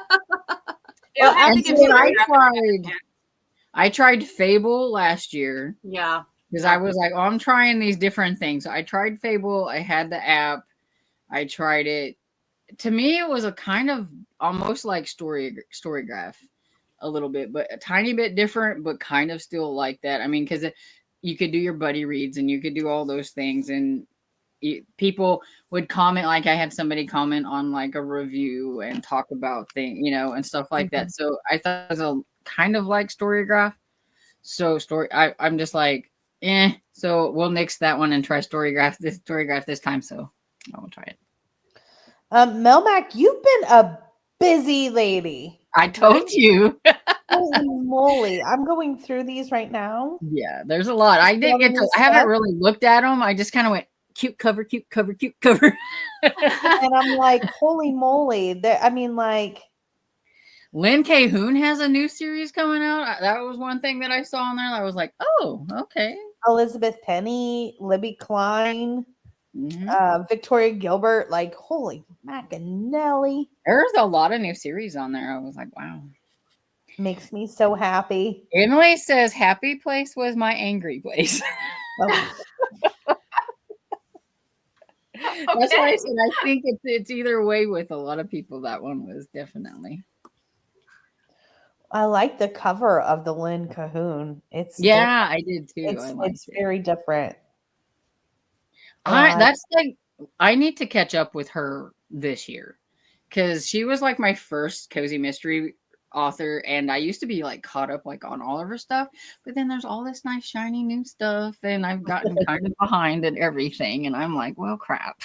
I tried Fable last year. Yeah. Because I was like, I'm trying these different things. So I tried Fable. I had the app. I tried it. To me, it was a kind of almost like Storygraph a little bit, but a tiny bit different, but kind of still like that. I mean, because you could do your buddy reads and you could do all those things. And people would comment, like I had somebody comment on like a review and talk about things, and stuff like that. So I thought it was a kind of like Storygraph. So I'm just like, so we'll nix that one and try Storygraph this time. So I will try it. Melmac, you've been a busy lady. I told you. Holy moly. I'm going through these right now. Yeah, there's a lot. I haven't really looked at them. I just kind of went cute cover, cute cover, cute cover. And I'm like, holy moly. I mean, like, Lynn Cahoon has a new series coming out. That was one thing that I saw on there. I was like, oh, okay. Elizabeth Penny, Libby Klein, Victoria Gilbert, like, holy macanelli. There's a lot of new series on there. I was like, wow. Makes me so happy. Emily says, happy place was my angry place. Oh. That's why I said I think it's either way with a lot of people. That one was definitely. I like the cover of the Lynn Cahoon. It's different. I did too. It's very different. That's like, I need to catch up with her this year because she was like my first cozy mystery author, and I used to be like caught up like on all of her stuff, but then there's all this nice shiny new stuff, and I've gotten kind of behind and everything, and I'm like, well, crap.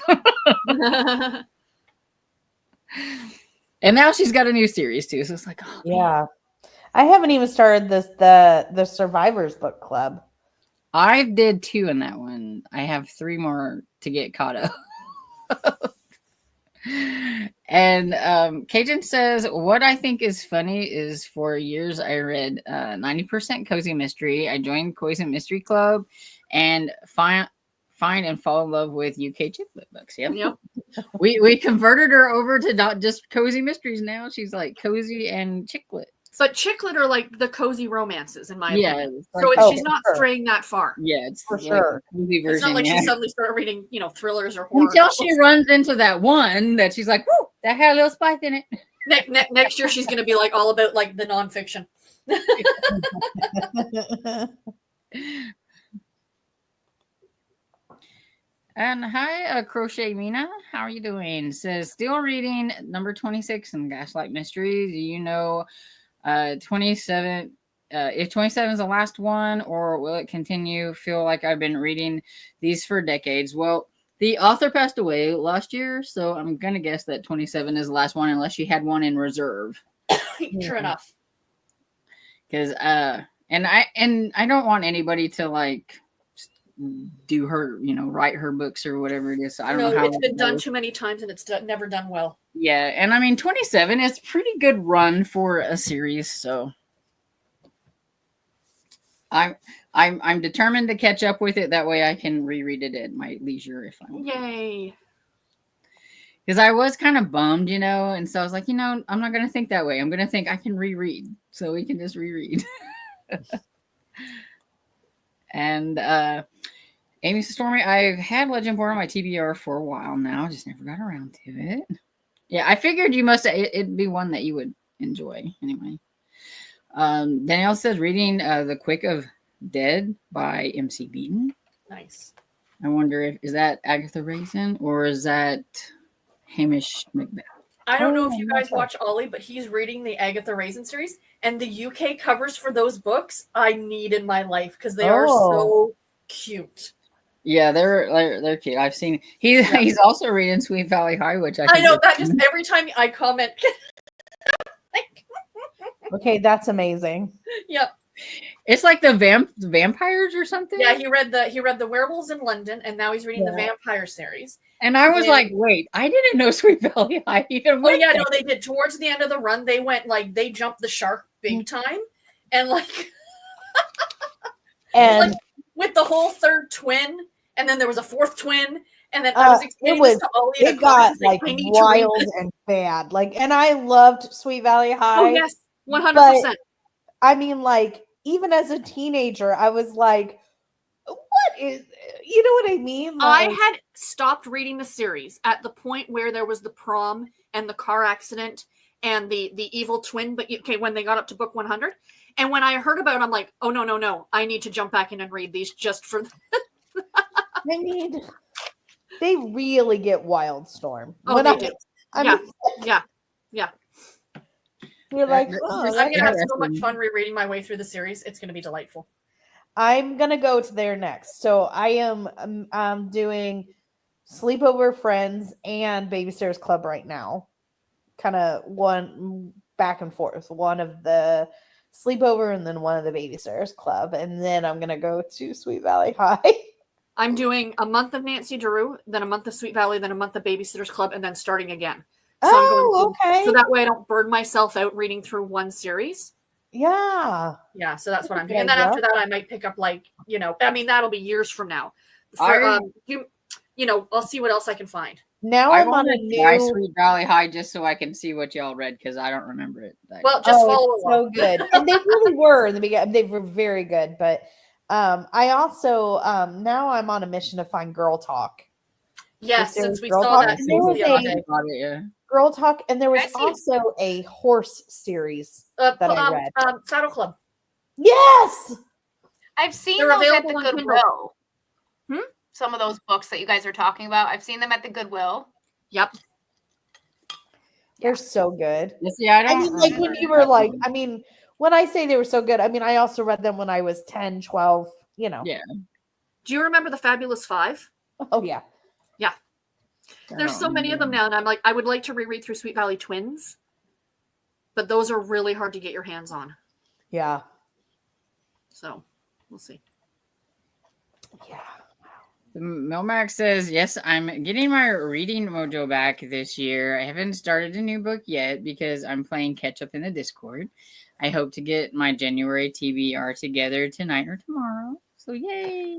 And now she's got a new series too, so it's like, oh yeah, man. I haven't even started the Survivors book club. I did 2 in that one. I have 3 more to get caught up. And Cajun says, what I think is funny is for years I read 90% cozy mystery. I joined Cozy Mystery Club and find and fall in love with UK chicklet books. Yep. We converted her over to not just cozy mysteries now. She's like cozy and chicklet. But chicklet are like the cozy romances, in my opinion. Like, so she's not straying that far. Yeah, it's for sure. Cozy version, it's not like she suddenly started reading, thrillers or horror. Until she runs into that one that she's like, whoo, that had a little spice in it. Next year, she's going to be like all about like the nonfiction. And hi, Crochet Mina. How are you doing? Says, still reading number 26 in Gaslight Mysteries. Do you know 27? If 27 is the last one, or will it continue? Feel like I've been reading these for decades. Well, the author passed away last year, so I'm gonna guess that 27 is the last one, unless she had one in reserve. True enough. Because and I don't want anybody to like do her, write her books or whatever it is. So I don't know how it's been done too many times and it's never done well. Yeah, and I mean 27 is pretty good run for a series, so I'm determined to catch up with it. That way I can reread it at my leisure if I want. Yay. Because I was kind of bummed, and so I was like, I'm not going to think that way. I'm going to think I can reread, so we can just reread. And Amy Stormy, I've had Legend Board on my TBR for a while now. Just never got around to it. Yeah, I figured it'd be one that you would enjoy anyway. Danielle says reading The Quick of Dead by MC Beaton. Nice. I wonder is that Agatha Raisin or is that Hamish Macbeth? I don't know if you guys watch Ollie, but he's reading the Agatha Raisin series, and the UK covers for those books I need in my life because they are so cute. Yeah, they're cute. I've seen he's also reading Sweet Valley High, which I know that just every time I comment. Okay, that's amazing. Yep. It's like the vampires or something. Yeah, he read the Werewolves in London, and now he's reading the Vampire series. And I was like, wait, I didn't know Sweet Valley High even went. Oh yeah, no, they did. Towards the end of the run, they went like they jumped the shark big time, and and with the whole third twin, and then there was a fourth twin, and then I was explaining this to Ollie. It got like wild and bad. And I loved Sweet Valley High. Oh yes, 100%. I mean, even as a teenager, I was like, what is, you know what I mean? I had stopped reading the series at the point where there was the prom and the car accident and the evil twin. But when they got up to book 100, and when I heard about it, I'm like, oh, no. I need to jump back in and read these just for They really get Wildstorm. Oh, When they do. I Yeah. mean, Yeah. you're like, That- oh, that's I'm gonna have so interesting. much fun rereading my way through the series. It's gonna be delightful. I'm gonna go to there next. So I am doing Sleepover Friends and Babysitters Club right now. Kind of one back and forth. One of the Sleepover and then one of the Babysitters Club. And then I'm gonna go to Sweet Valley High. I'm doing a month of Nancy Drew, then a month of Sweet Valley, then a month of Babysitters Club, and then starting again. So I'm going to, okay. so that way I don't burn myself out reading through one series. Yeah. Yeah, so that's what That's a I'm good doing. And then idea. after that, I might pick up that'll be years from now. I'll see what else I can find. Now I I'm on want a to try new. Sweet Valley High just so I can see what y'all read because I don't remember it. Well, just follow it's along. so good, and they really were in the beginning. They were very good, but I also now I'm on a mission to find Girl Talk. Yes, The since series we Girl saw Talk. that And there was the other day. Yeah. Girl Talk, and there was I see. also a horse series that I read. Saddle Club. Yes, I've seen They're those at available the on Kindle. Goodwill. Hmm? Some of those books that you guys are talking about, I've seen them at the Goodwill. Yep. they're so good. Yes, yeah, I don't. I mean, like when remember you were that like, one. I mean, when I say they were so good, I mean, I also read them when I was 10, 12, you know. Yeah. Do you remember the Fabulous Five? Oh, yeah. I There's don't so many of them remember. now, and I'm like, I would like to reread through Sweet Valley Twins, but those are really hard to get your hands on. Yeah. So we'll see. Yeah. Melmac says, yes, I'm getting my reading mojo back this year. I haven't started a new book yet because I'm playing catch up in the Discord. I hope to get my January TBR together tonight or tomorrow. So yay.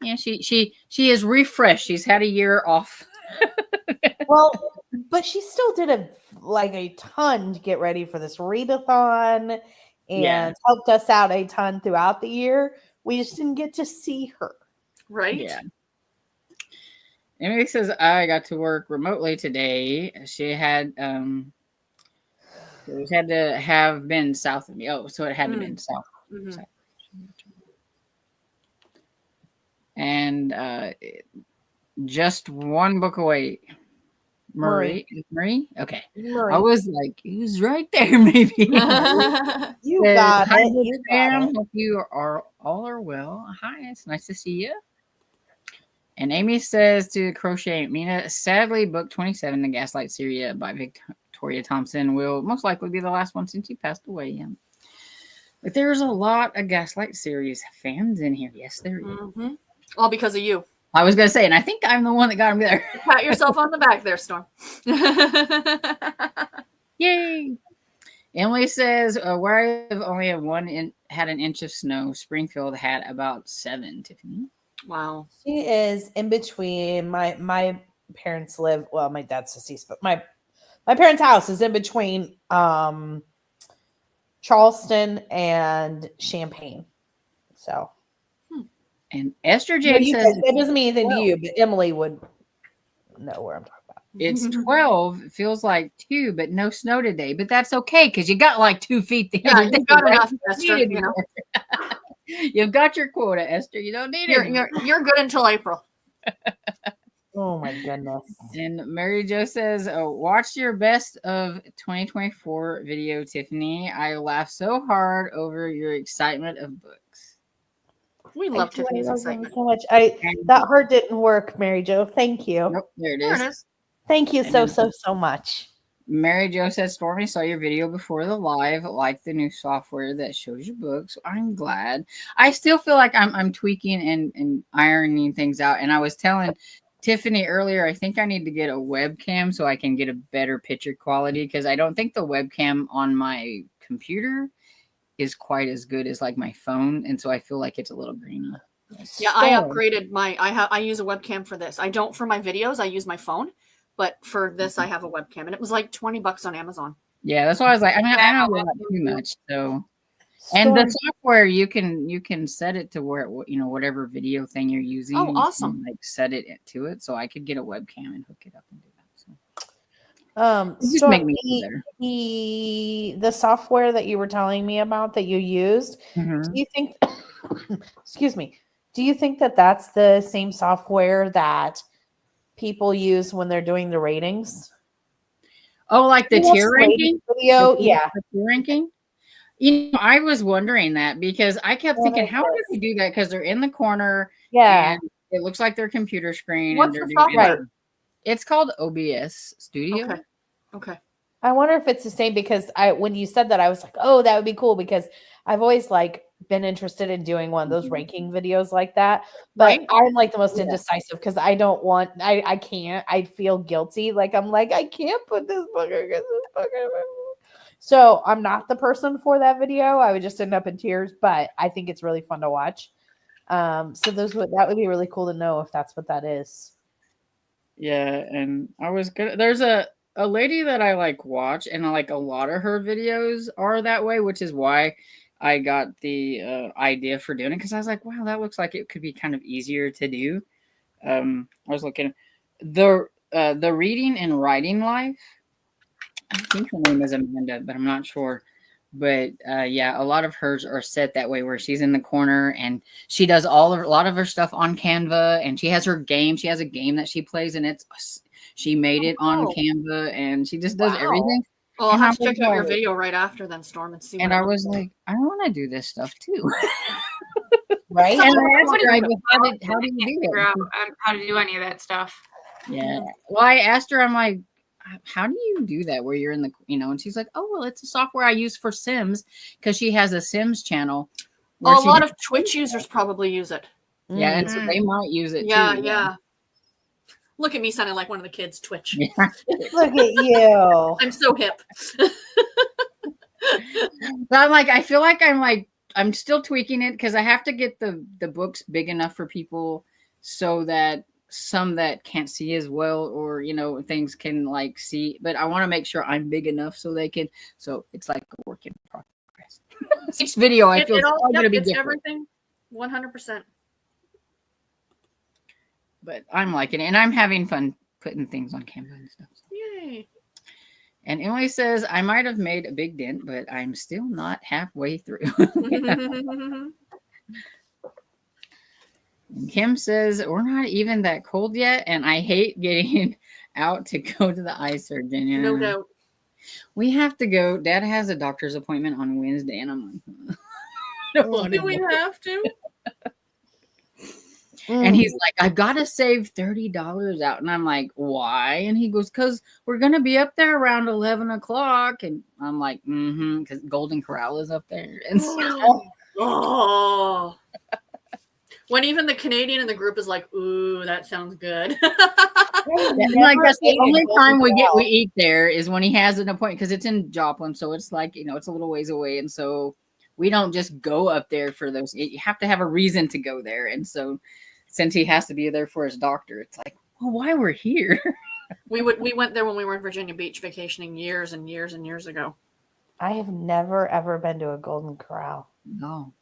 Yeah, she is refreshed. She's had a year off. Well, but she still did a ton to get ready for this readathon and Yeah. helped us out a ton throughout the year. We just didn't get to see her. Right? Yeah. Emily says I got to work remotely today. She had to have been south of me. Oh, so it had to been south. Mhm. South. And just one book away. Marie? Okay. Marie, I was like, he's right there, maybe. you Says, got "Hi, it. Book You got Fam. it. Hope you are all are well. Hi, it's nice to see you." And Amy says to Crochet Mina, sadly, book 27, The Gaslight Series by Victoria Thompson, will most likely be the last one since she passed away. Yeah. But there's a lot of Gaslight Series fans in here. Yes, there is. Mhm. All because of you. I was going to say, and I think I'm the one that got him there. Pat yourself on the back there, Storm. Yay. Emily says, where I've only had an inch of snow, Springfield had about 7, Tiffany. Wow. She is in between. My parents live. Well, my dad's deceased, but my parents' house is in between Charleston and Champaign. So, And Esther no, Jane says that doesn't mean anything to you, but Emily would know where I'm talking about. it's 12. It feels like 2, but no snow today. But that's okay because you got like 2 feet the Yeah, other you day. got right? enough, You Esther. don't need You know, anymore. You've got your quota, Esther. You don't need it. you're good until April. Oh my goodness. And Mary Jo says, watch your best of 2024 video, Tiffany. I laughed so hard over your excitement of books. We love Thank you, Tiffany's I love them excitement. so much. That heart didn't work, Mary Jo. Thank you. Nope, there it There is. it is. Thank you And so much. Mary Jo said, Stormy saw your video before the live, like the new software that shows your books. I'm glad. I still feel like I'm tweaking and ironing things out. And I was telling Tiffany earlier, I think I need to get a webcam so I can get a better picture quality because I don't think the webcam on my computer is quite as good as like my phone. And so I feel like it's a little grainy. Yeah, I upgraded I use a webcam for this. I don't for my videos. I use my phone. But for this, I have a webcam, and it was like $20 on Amazon. Yeah, that's why I was like, I mean, I don't know too much, so. And the software you can set it to where whatever video thing you're using. Oh, awesome! You can, like set it to it, so I could get a webcam and hook it up and do that. So. So make me better. The software that you were telling me about that you used, do you think? Excuse me. Do you think that that's the same software that people use when they're doing the ratings. Oh, like the You watch tier the rating ranking? video, yeah. The tier ranking? You know, I was wondering that because I kept What thinking, is how do this? they do that? Because they're in the corner Yeah, and it looks like their computer screen and What's they're the doing right. software? It's called OBS Studio. Okay. Okay. I wonder if it's the same because when you said that, I was like, oh, that would be cool because I've always like been interested in doing one of those ranking videos like that. But Right? I'm like the most Yeah. indecisive because I don't want, I can't, I feel guilty. Like I'm like, I can't put this book against this book. So I'm not the person for that video. I would just end up in tears, but I think it's really fun to watch. So that would be really cool to know if that's what that is. Yeah, and I was good. There's a lady that I like watch, and like a lot of her videos are that way, which is why I got the idea for doing it because I was like, wow, that looks like it could be kind of easier to do. I was looking the reading and writing life. I think her name is Amanda, but I'm not sure. But yeah, a lot of hers are set that way where she's in the corner and she does a lot of her stuff on Canva and she has her game. She has a game that she plays and she made it on cool. Canva and she just does Wow. everything. Well, I'll And I have to check was out your like- video right after then, Storm, and see what And it I looks was like, I want to do this stuff too. Right? And I Somebody asked her, I go, how do can't you do figure it? out how to do any of that stuff. Yeah. Well, I asked her, I'm like, how do you do that where you're in the, and she's like, oh, well, it's a software I use for Sims because she has a Sims channel. Oh, a she lot does- of Twitch users probably use it. Yeah. And Mm. so they might use it Yeah, too. yeah. Look at me sounding like one of the kids, Twitch. Yeah. Look at you. I'm so hip. But I'm like, I feel like I'm still tweaking it because I have to get the books big enough for people so that some that can't see as well or things can like see, but I want to make sure I'm big enough so they can. So it's like a work in progress. Each video I feel It all, going to be it's different, everything. 100%. but I'm liking it and I'm having fun putting things on Canva and stuff. Yay. And Emily says I might have made a big dent, but I'm still not halfway through. And Kim says, we're not even that cold yet, and I hate getting out to go to the eye surgeon. Yeah. No doubt. We have to go. Dad has a doctor's appointment on Wednesday, and I'm like, I don't want to Do we go. have to? And he's like, I've got to save $30 out. And I'm like, why? And he goes, because we're going to be up there around 11 o'clock. And I'm like, because Golden Corral is up there. And so, Oh. When even the Canadian in the group is like, ooh, that sounds good. and like that's the only time we eat there is when he has an appointment because it's in Joplin, so it's like it's a little ways away, and so we don't just go up there for those. You have to have a reason to go there, and so since he has to be there for his doctor, it's like, well, why we're here? We went there when we were in Virginia Beach vacationing years and years and years ago. I have never ever been to a Golden Corral. No.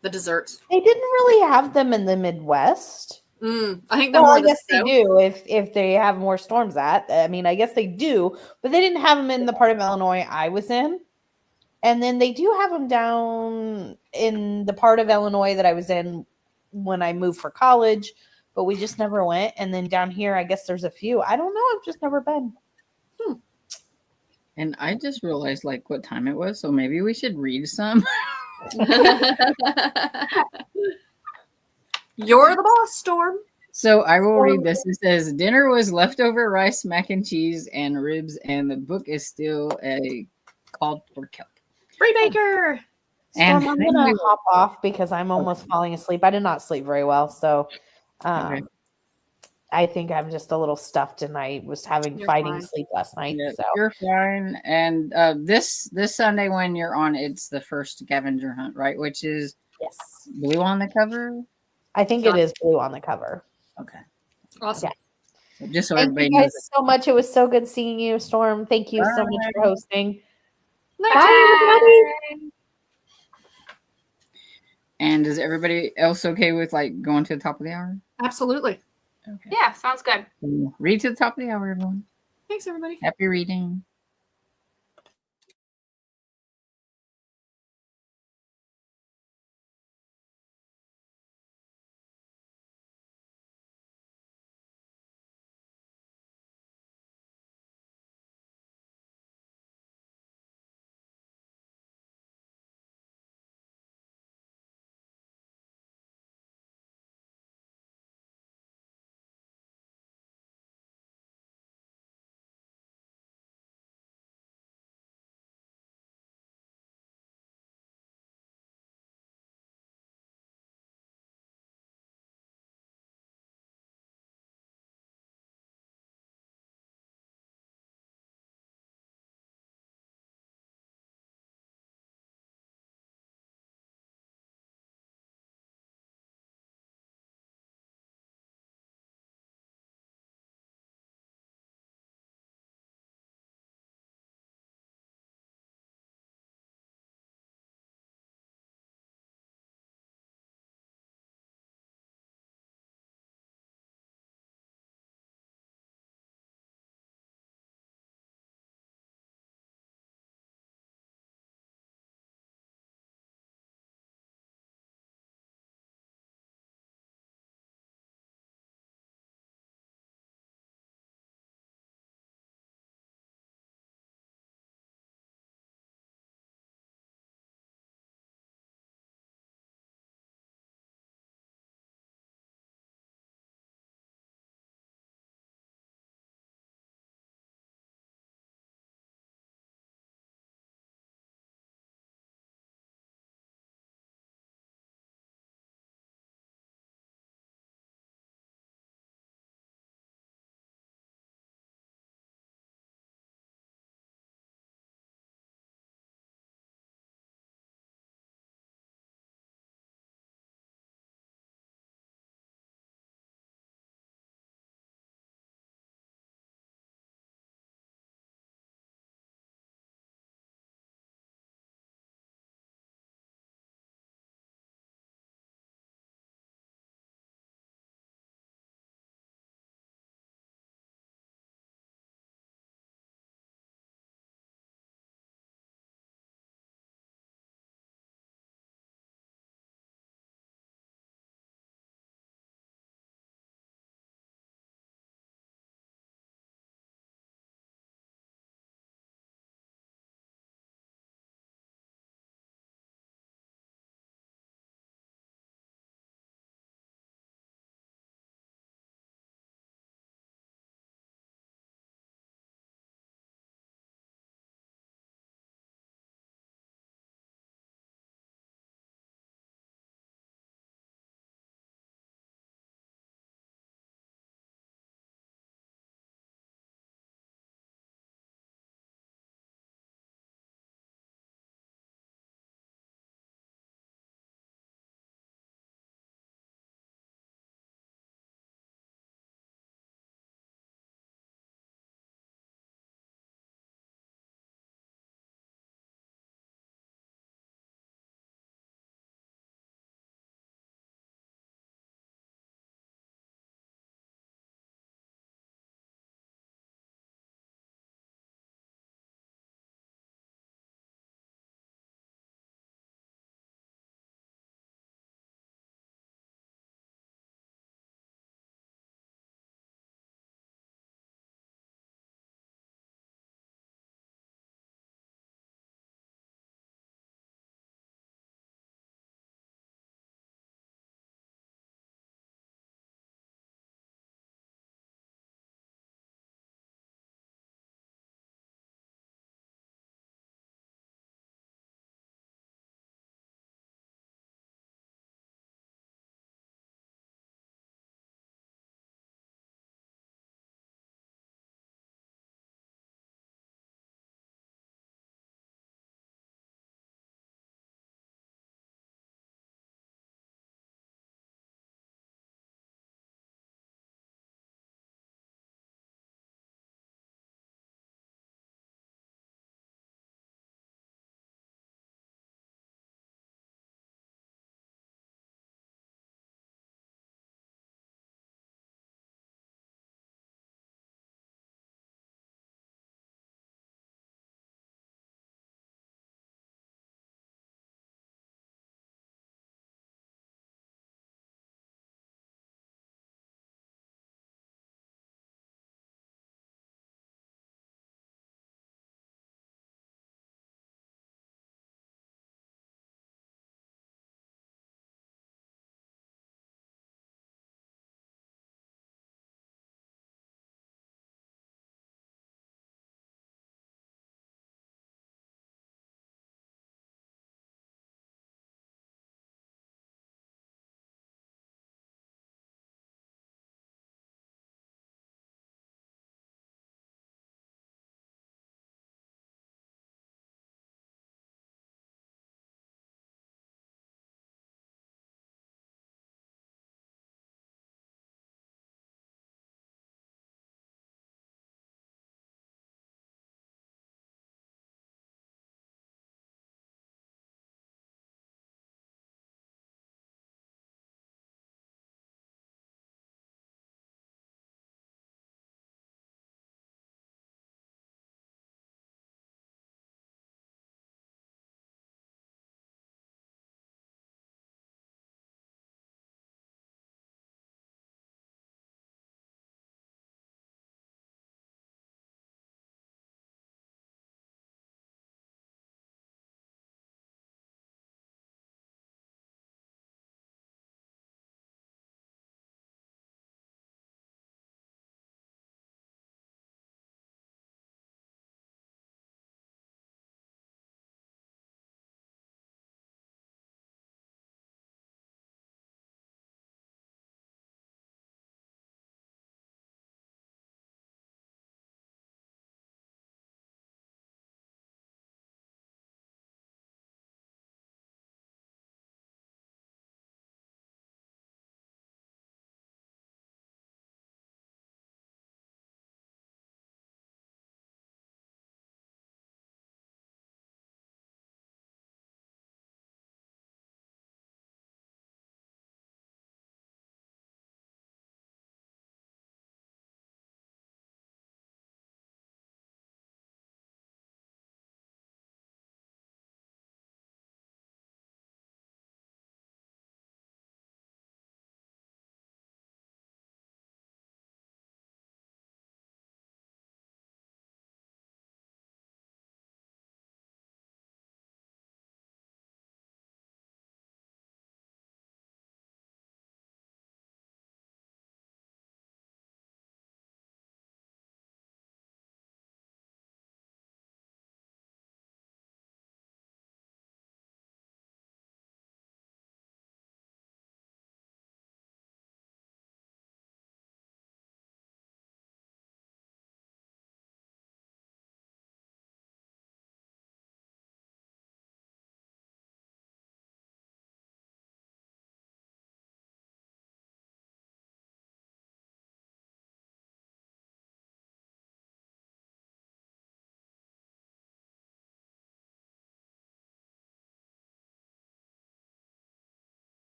The desserts. They didn't really have them in the Midwest. I think they're Well, more I the guess they south. do if they have more storms I mean, I guess they do, but they didn't have them in the part of Illinois I was in. And then they do have them down in the part of Illinois that I was in when I moved for college, but we just never went. And then down here, I guess there's a few. I don't know. I've just never been. And I just realized like what time it was, so maybe we should read some. You're the boss, Storm. So I will read this. It says dinner was leftover rice, mac and cheese, and ribs, and the book is still called for kelp. Brie Baker. And Storm, I'm gonna hop off because I'm almost falling asleep. I did not sleep very well, so Okay. I think I'm just a little stuffed, and I was having You're fighting fine. sleep last night. Yeah, So you're fine. And this Sunday when you're on, it's the first scavenger hunt, right? Which is yes, blue on the cover. I think it is blue on the cover. Okay. Awesome. So just so Thank everybody you knows. guys so much. It was so good seeing you, Storm. Thank you so much for hosting. Night, Bye, everybody. And is everybody else okay with like going to the top of the hour? Absolutely. Okay. Yeah, sounds good. Read to the top of the hour, everyone. Thanks, everybody. Happy reading.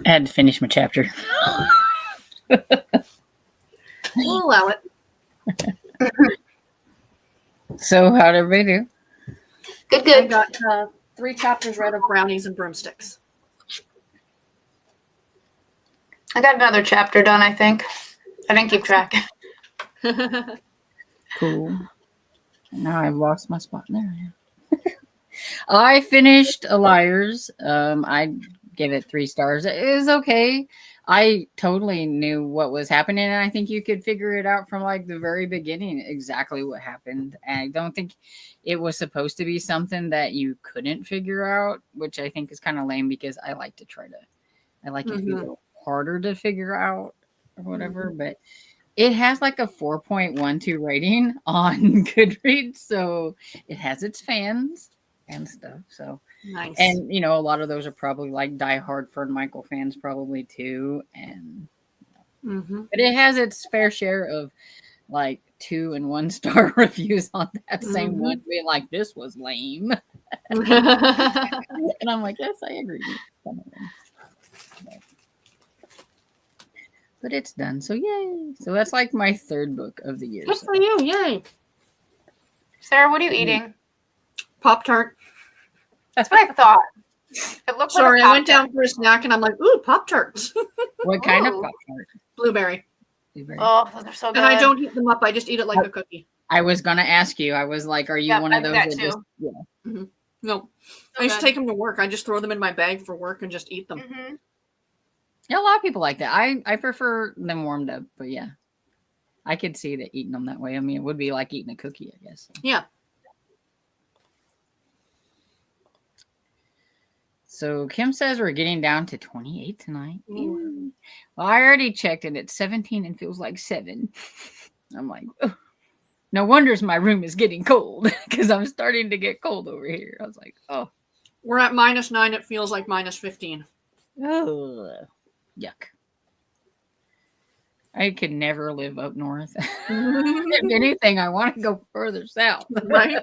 I had to finish my chapter. We'll allow it. So how'd everybody do? Good, I good. got 3 chapters read of Brownies and Broomsticks. I got another chapter done, I think. I didn't keep track. Cool. Now I've lost my spot there. I finished A Liars. I gave it 3 stars. It was okay. I totally knew what was happening, and I think you could figure it out from like the very beginning exactly what happened. And I don't think it was supposed to be something that you couldn't figure out, which I think is kind of lame because I like to try to. I like it to be a little harder to figure out or whatever, but it has like a 4.12 rating on Goodreads, so it has its fans and stuff. So Nice. and a lot of those are probably like diehard Fern Michael fans, probably too. And but it has its fair share of like 2 and 1 star reviews on that same one, being like, "This was lame," and I'm like, "Yes, I agree." Some of them. But it's done, so yay! So that's like my 3rd book of the year. Good So. for you. Yay. Sarah, what are you eating? Pop-Tart. That's what I thought. It looked Sorry, like I went down for a snack and I'm like, ooh, Pop-Tarts. What kind of Ooh. Pop-Tart? Blueberry. Blueberry. Oh, those are so good. And I don't heat them up. I just eat it like a cookie. I was gonna ask you. I was like, "Are you Yep, one of I do those that that too. just yeah?" No. So I just good. take them to work. I just throw them in my bag for work and just eat them. Mhm. Yeah, a lot of people like that. I prefer them warmed up, but yeah, I could see that eating them that way. I mean, it would be like eating a cookie, I guess. Yeah. So Kim says we're getting down to 28 tonight. Ooh. Well, I already checked and it's 17 and feels like 7. I'm like, ugh. No wonders my room is getting cold because I'm starting to get cold over here. I was like, oh. We're at -9. It feels like -15. Oh, yuck. I could never live up north. If anything, I want to go further south. Right?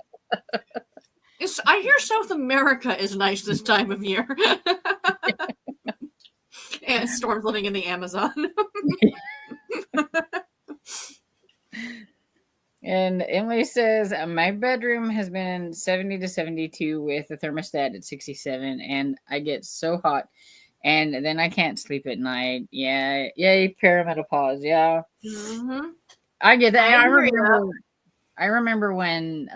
I hear South America is nice this time of year. And Storm's living in the Amazon. And Emily says, my bedroom has been 70 to 72 with the thermostat at 67, and I get so hot, and then I can't sleep at night. Yeah, yay, perimenopause. Yeah, I get that. I remember when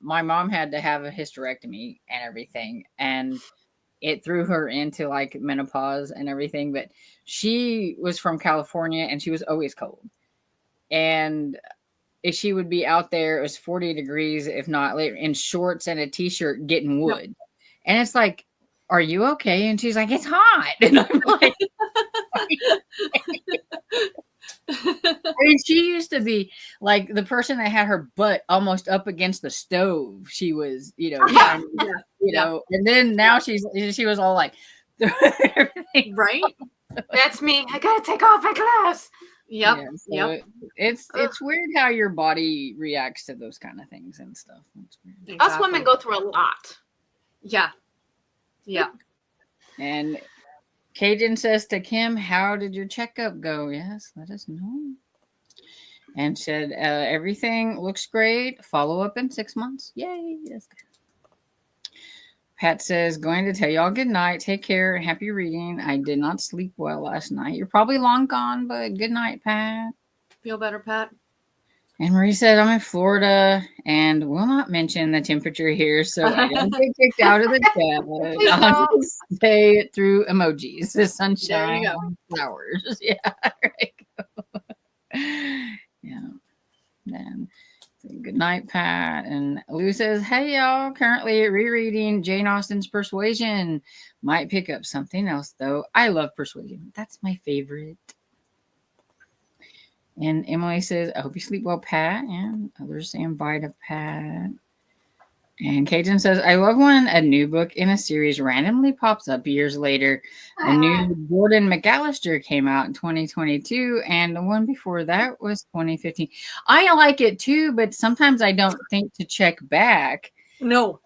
my mom had to have a hysterectomy and everything, and it threw her into like menopause and everything. But she was from California, and she was always cold, and if she would be out there, it was 40 degrees, if not later, in shorts and a t-shirt getting wood. Yep. And it's like, are you okay? And she's like, it's hot. And I'm like, I mean, she used to be like the person that had her butt almost up against the stove. She was, know, and then now she was all like, everything. Right? That's me. I gotta take off my gloves. Yep. Yeah, so it's weird how your body reacts to those kind of things and stuff. It's weird. Exactly. Us women go through a lot. Yeah. Yeah. And Cajun says to Kim, how did your checkup go? Yes, let us know. And said, everything looks great. Follow up in 6 months. Yay. Yes. Pat says, going to tell y'all good night. Take care. Happy reading. I did not sleep well last night. You're probably long gone, but good night, Pat. Feel better, Pat? And Marie said, I'm in Florida and will not mention the temperature here, so I don't get kicked out of the chat. I'll just say it through emojis. The sunshine, flowers. Yeah. Right. Yeah. Then. Good night, Pat. And Lou says, hey, y'all, currently rereading Jane Austen's Persuasion. Might pick up something else, though. I love Persuasion. That's my favorite. And Emily says, I hope you sleep well, Pat. And others saying bye to Pat. And Cajun says, I love when a new book in a series randomly pops up years later. A new Gordon McAllister came out in 2022, and the one before that was 2015. I like it too, but sometimes I don't think to check back. No.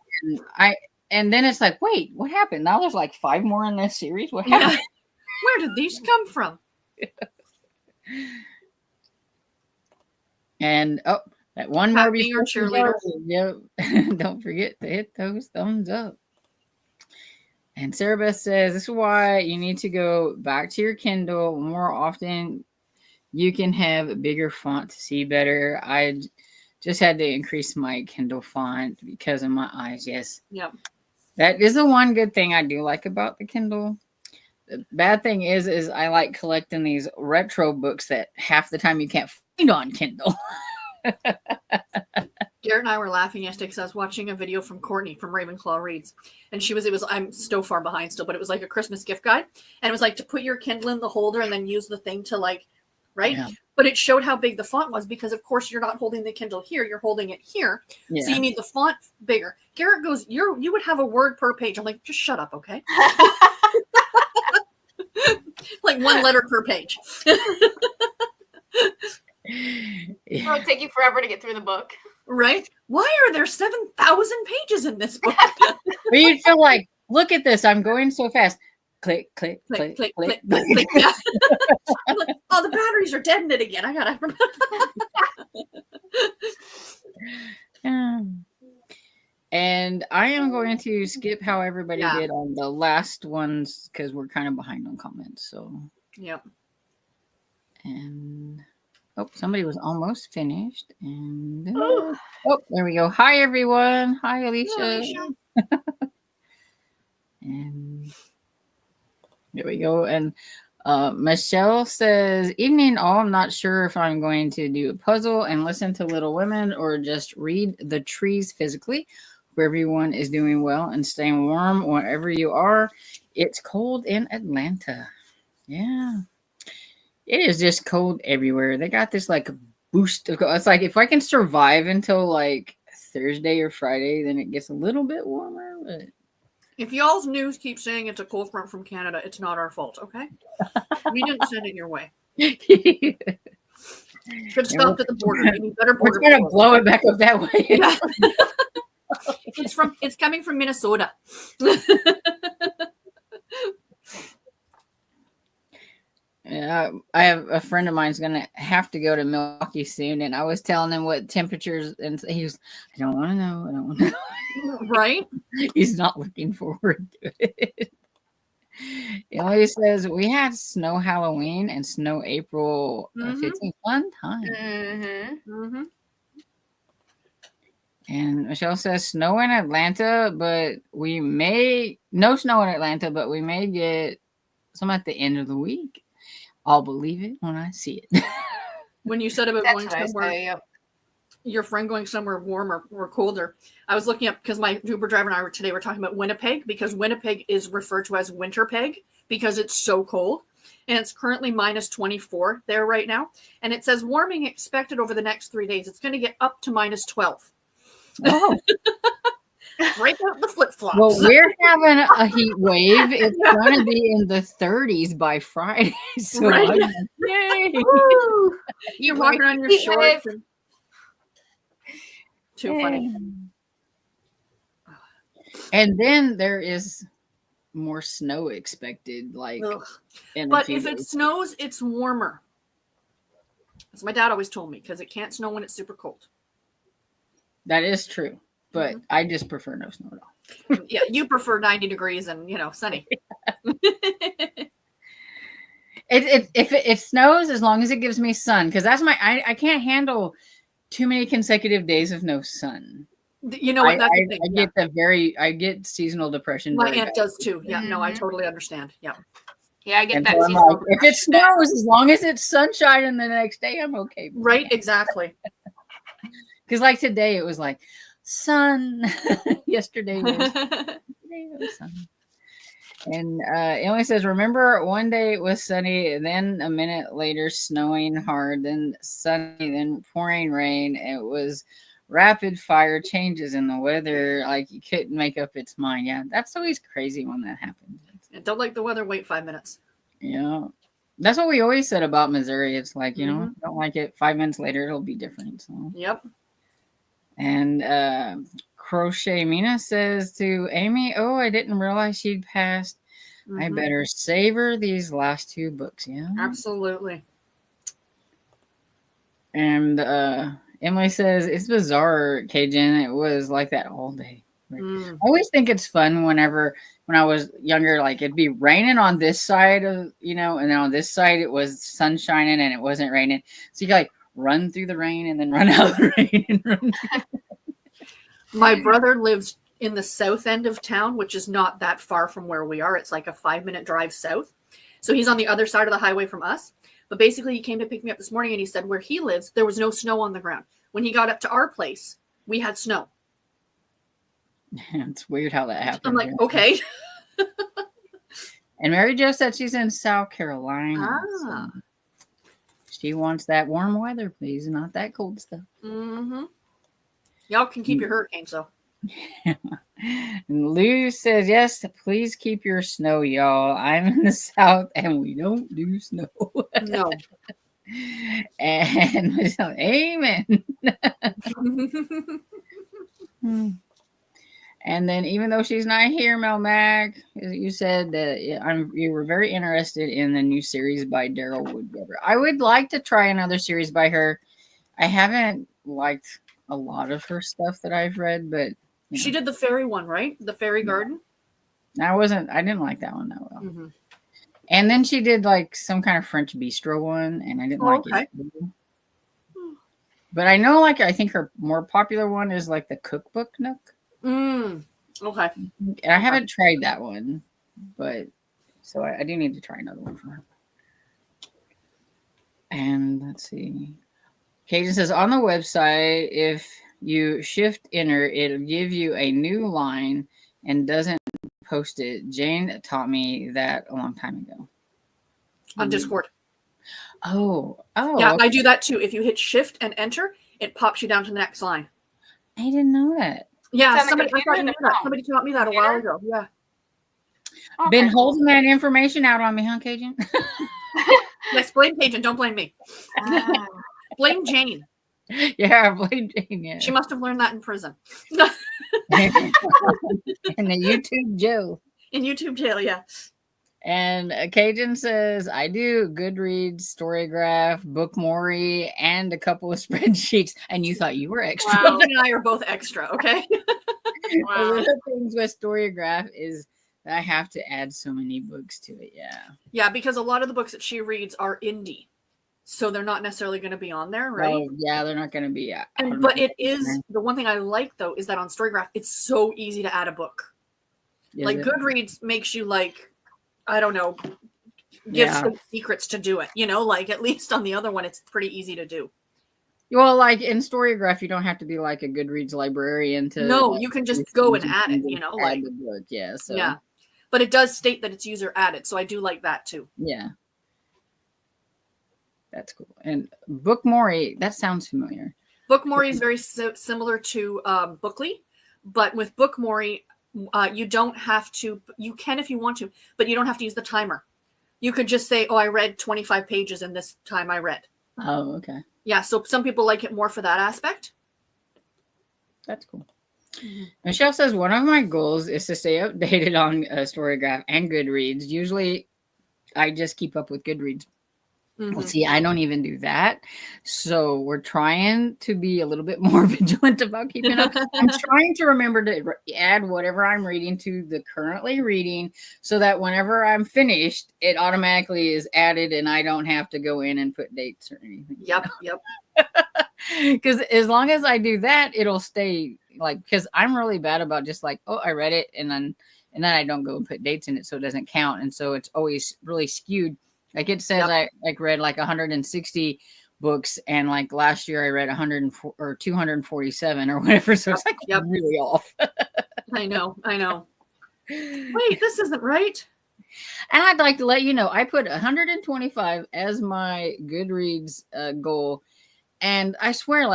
And then it's like, wait, what happened? Now there's like 5 more in this series. What happened? Where did these come from? And that one Pat more being before our cheerleader. Yep. Don't forget to hit those thumbs up. And Sarah Beth says, this is why you need to go back to your Kindle more often. You can have a bigger font to see better. I just had to increase my Kindle font because of my eyes. Yes. Yep. That is the one good thing I do like about the Kindle. The bad thing is I like collecting these retro books that half the time you can't find on Kindle. Garrett and I were laughing yesterday because I was watching a video from Courtney from Ravenclaw Reads, and I'm so far behind still, but it was like a Christmas gift guide, and it was like to put your Kindle in the holder and then use the thing to right? Yeah. But it showed how big the font was because, of course, you're not holding the Kindle here, you're holding it here, so you need the font bigger. Garrett goes, you would have a word per page. I'm like, just shut up, okay? Like 1 letter per page. It would take you forever to get through the book. Right? Why are there 7,000 pages in this book? But you'd feel like, look at this. I'm going so fast. Click, click, click, click, click. Yeah. Like, oh, the batteries are dead in it again. I gotta. And I am going to skip how everybody did on the last ones because we're kind of behind on comments. So, yep. And somebody was almost finished. And there we go. Hi, everyone. Hi, Alicia. Hello, Alicia. And there we go. And Michelle says, evening all. I'm not sure if I'm going to do a puzzle and listen to Little Women or just read The Trees physically. Hope everyone is doing well and staying warm wherever you are. It's cold in Atlanta. Yeah. It is just cold everywhere. They got this like boost of cold. It's like if I can survive until like Thursday or Friday, then it gets a little bit warmer. But if y'all's news keeps saying it's a cold front from Canada, it's not our fault, okay? We didn't send it your way. Should have stopped at the border. You need better border. We're gonna blow it back up that way. Yeah. It's coming from Minnesota. Yeah, I have a friend of mine's gonna have to go to Milwaukee soon, and I was telling him what temperatures, and he was, I don't want to know. I don't want to know. Right? He's not looking forward to it. He says we had snow Halloween and snow April 15th. Fun time. Mm-hmm. Mm-hmm. And Michelle says snow in Atlanta, but no snow in Atlanta, but we may get some at the end of the week. I'll believe it when I see it. When you said about going somewhere, your friend going somewhere warmer or colder, I was looking up because my Uber driver and I were talking about Winnipeg, because Winnipeg is referred to as Winterpeg because it's so cold. And it's currently minus 24 there right now. And it says warming expected over the next 3 days. It's going to get up to minus 12. Oh. Break out the flip-flops. Well, we're having a heat wave. It's going to be in the 30s by Friday. So right? Yay! You're walking around your shorts. Too funny. And then there is more snow expected. But if it snows, it's warmer. That's what my dad always told me, because it can't snow when it's super cold. That is true. But I just prefer no snow at all. Yeah, you prefer 90 degrees and, sunny. If it snows, as long as it gives me sun, because that's I can't handle too many consecutive days of no sun. You know what? I get seasonal depression. My aunt does too. Yeah, no, I totally understand. Yeah. Yeah, I get that. So if it snows, as long as it's sunshine and the next day, I'm okay. Right, exactly. Because like today, it was like sun. Yesterday was sun. And Emily says, remember one day it was sunny, then a minute later snowing hard, then sunny, then pouring rain. It was rapid fire changes in the weather, like you couldn't make up its mind. Yeah, that's always crazy when that happens. Don't like the weather, wait 5 minutes. Yeah. That's what we always said about Missouri. It's like, don't like it, 5 minutes later it'll be different. So yep. And Crochet Mina says to Amy, oh, I didn't realize she'd passed. I better savor these last 2 books. Yeah. Absolutely. And Emily says it's bizarre, Cajun. It was like that all day. I always think it's fun when I was younger, like it'd be raining on this side of, and then on this side it was sun shining and it wasn't raining. So you like run through the rain and then run out of the rain and run. My brother lives in the south end of town, which is not that far from where we are. It's like a 5-minute drive south. So he's on the other side of the highway from us. But basically he came to pick me up this morning and he said where he lives, there was no snow on the ground. When he got up to our place, we had snow. It's weird how that happened. I'm like, okay. And Mary Jo said she's in South Carolina. So she wants that warm weather, please, not that cold stuff. Y'all can keep your hurricanes, though. And Lou says, yes, please keep your snow, y'all. I'm in the South and we don't do snow. No. And amen. And then, even though she's not here, Mel Mac, you said that you were very interested in the new series by Daryl Woodgeber. I would like to try another series by her. I haven't liked a lot of her stuff that I've read, but she did the fairy one, right? The Fairy Garden. I didn't like that one that well. And then she did like some kind of French bistro one, and I didn't like it. But I know, I think her more popular one is like the Cookbook Nook. Okay. And I haven't tried that one, but so I do need to try another one from her. And let's see. Cajun says on the website, if you shift enter, it'll give you a new line and doesn't post it. Jane taught me that a long time ago. On Discord. Oh. Yeah, okay. I do that too. If you hit shift and enter, it pops you down to the next line. I didn't know that. Yeah, somebody taught me that a while ago. Yeah. Okay. Been holding that information out on me, huh, Cajun? Yes, blame Cajun. Don't blame me. Blame Jane. Yeah, blame Jane. Yeah. She must have learned that in prison. In the YouTube jail. In YouTube jail, yeah. And Cajun says, I do Goodreads, Storygraph, Bookmori, and a couple of spreadsheets. And you thought you were extra. Wow. And I are both extra, okay? Wow. One of the things with Storygraph is that I have to add so many books to it. Yeah. Yeah, because a lot of the books that she reads are indie. So they're not necessarily going to be on there, right? Oh, yeah, they're not going to be. But it is, the one thing I like, though, is that on Storygraph, it's so easy to add a book. Goodreads makes you, I don't know, give some secrets to do it. At least on the other one, it's pretty easy to do. Well, in Storygraph, you don't have to be like a Goodreads librarian to. No, you can just go and add it, add the book, yeah. So. Yeah. But it does state that it's user added, so I do like that, too. Yeah. That's cool. And Bookmori, that sounds familiar. Bookmori is very similar to Bookly, but with Bookmori, you don't have to. You can if you want to, but you don't have to use the timer. You could just say, "Oh, I read 25 pages in this time I read." Oh, okay. Yeah, so some people like it more for that aspect. That's cool. Mm-hmm. Michelle says one of my goals is to stay updated on Storygraph and Goodreads. Usually, I just keep up with Goodreads. Mm-hmm. Well, see, I don't even do that. So we're trying to be a little bit more vigilant about keeping up. I'm trying to remember to add whatever I'm reading to the currently reading so that whenever I'm finished, it automatically is added and I don't have to go in and put dates or anything. Yep. Because as long as I do that, it'll stay because I'm really bad about just I read it and then I don't go and put dates in it so it doesn't count. And so it's always really skewed. It says I read 160 books, and last year I read 104 or 247 or whatever. So it's really off. I know. Wait, this isn't right. And I'd like to let you know I put 125 as my Goodreads goal, and I swear,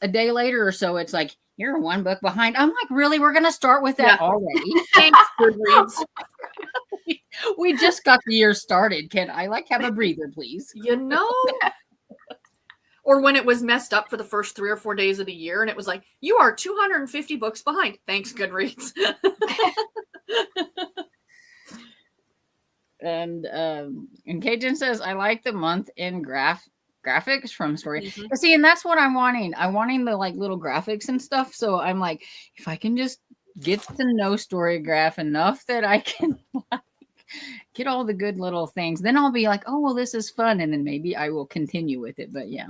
a day later or so, it's you're one book behind. I'm really? We're gonna start with that already? Thanks, Goodreads. We just got the year started. Can I have a breather, please? Or when it was messed up for the first 3 or 4 days of the year, and it was you are 250 books behind. Thanks, Goodreads. And Cajun says, I like the month in graphics from story. Mhm. But see, and that's what I'm wanting. I'm wanting the like little graphics and stuff. So I'm like, if I can just get to know Storygraph enough that I can like, get all the good little things, then I'll be like, oh well, this is fun, and then maybe I will continue with it. But yeah.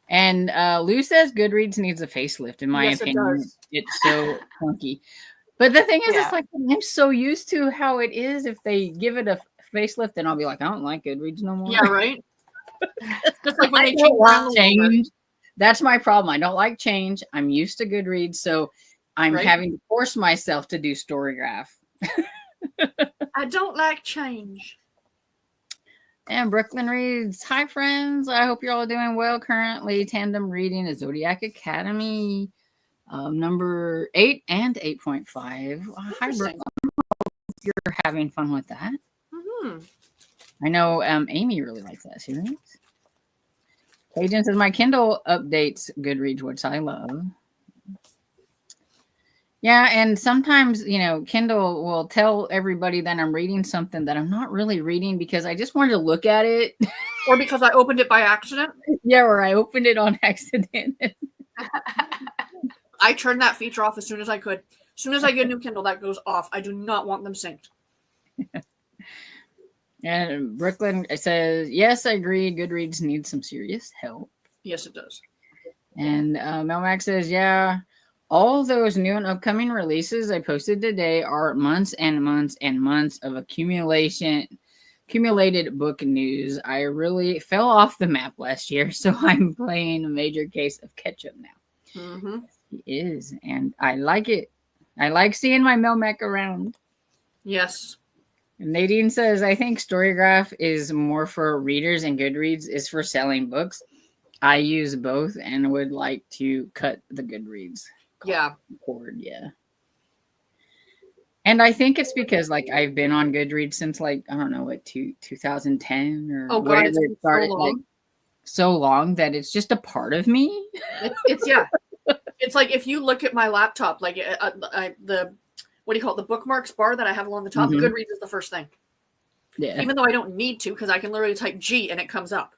And Lou says Goodreads needs a facelift, in my Yes, it opinion. does. It's so clunky. But the thing is, Yeah. it's like I'm so used to how it is. If they give it a facelift, then I'll be like, I don't like Goodreads no more. Yeah, right. Just like when I they don't change like around a little bit. change. That's my problem. I don't like change. I'm used to Goodreads, so I'm Right. having to force myself to do Storygraph. I don't like change. And Brooklyn reads, hi friends. I hope you're all doing well. Currently tandem reading a Zodiac Academy number 8 and 8.5. Hi Interesting. Brooklyn. You're having fun with that. Hmm. I know Amy really likes that series. Cajun says my Kindle updates Goodreads, which I love. Yeah, and sometimes, Kindle will tell everybody that I'm reading something that I'm not really reading because I just wanted to look at it. Or because I opened it by accident. Yeah, or I opened it on accident. I turned that feature off as soon as I could. As soon as I get a new Kindle, that goes off. I do not want them synced. And Brooklyn says, yes, I agree. Goodreads needs some serious help. Yes, it does. And Melmac says, yeah, all those new and upcoming releases I posted today are months and months and months of accumulated book news. I really fell off the map last year, so I'm playing a major case of catch up now. Mm-hmm. He is, and I like it. I like seeing my Melmac around. Yes. Nadine says, I think Storygraph is more for readers and Goodreads is for selling books. I use both and would like to cut the Goodreads cord. Yeah. And I think it's because like I've been on Goodreads since like, I don't know, what, 2010 or whatever it started, like so long that it's just a part of me. It's yeah. It's like if you look at my laptop, like the what do you call it, the bookmarks bar that I have along the top, Goodreads is the first thing. Yeah. Even though I don't need to, because I can literally type G and it comes up.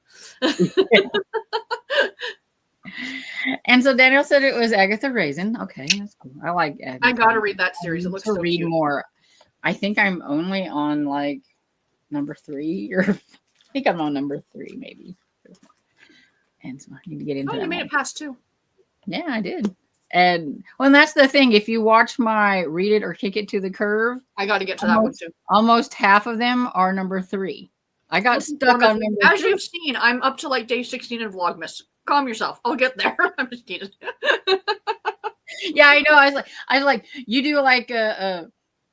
And so Daniel said it was Agatha Raisin. Okay, that's cool. I like Agatha. I gotta read that series. It looks so read cute. more. I think I'm only on like number 3, or I think I'm on number 3 maybe. And so I need to get into that. You made it past 2. Yeah, I did. And that's the thing. If you watch my Read It or Kick It to the Curve, I got to get to that one too. Almost half of them are number 3. I got stuck on number 3. As you've seen, I'm up to like day 16 in Vlogmas. Calm yourself. I'll get there. I'm just kidding. Yeah, I know. I was like, you do like a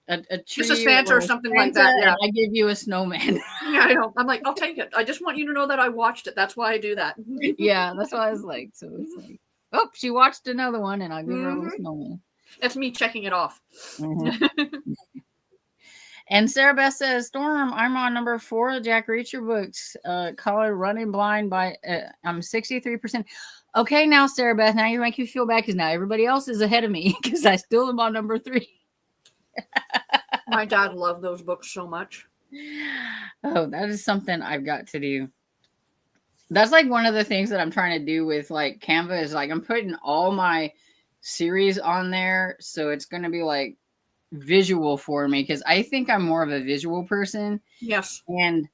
tree, just a Santa or something like that. Yeah, I give you a snowman. Yeah, I know. I'm like, I'll take it. I just want you to know that I watched it. That's why I do that. Yeah, that's what I was like. So it's like, oh, she watched another one, and I'll give her a little snowman. That's me checking it off. Mm-hmm. And Sarah Beth says, Storm, I'm on number 4 of Jack Reacher books, called Running Blind by, I'm 63%. Okay, now, Sarah Beth, now you make you feel bad because now everybody else is ahead of me because I still am on number 3. My dad loved those books so much. Oh, that is something I've got to do. That's like one of the things that I'm trying to do with like Canva is like I'm putting all my series on there. So it's going to be like visual for me because I think I'm more of a visual person. Yes. And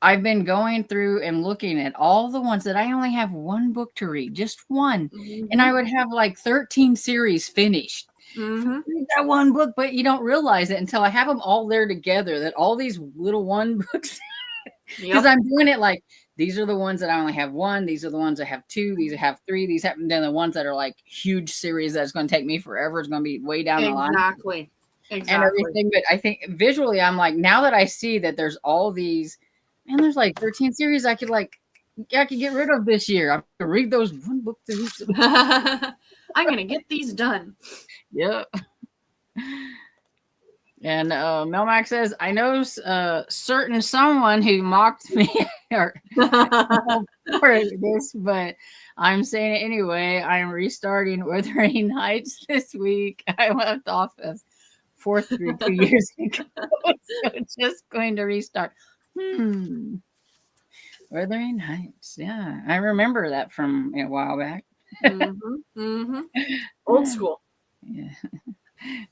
I've been going through and looking at all the ones that I only have one book to read, just one. Mm-hmm. And I would have like 13 series finished. Mm-hmm. Read that one book, but you don't realize it until I have them all there together, that all these little one books, because I'm doing it like, these are the ones that I only have 1. These are the ones I have 2. These I have 3. These happen to be the ones that are like huge series that's going to take me forever. It's going to be way down the line. Exactly. And everything. But I think visually, I'm like, now that I see that there's all these, man, there's like 13 series I could get rid of this year. I'm going to read those one book to each. I'm going to get these done. Yep. And Melmac says, I know certain someone who mocked me for this, but I'm saying it anyway. I'm restarting Wuthering Heights this week. I left off of 4th through 2 years ago. So it's just going to restart. Wuthering Heights. Yeah, I remember that from a while back. Old school. Yeah.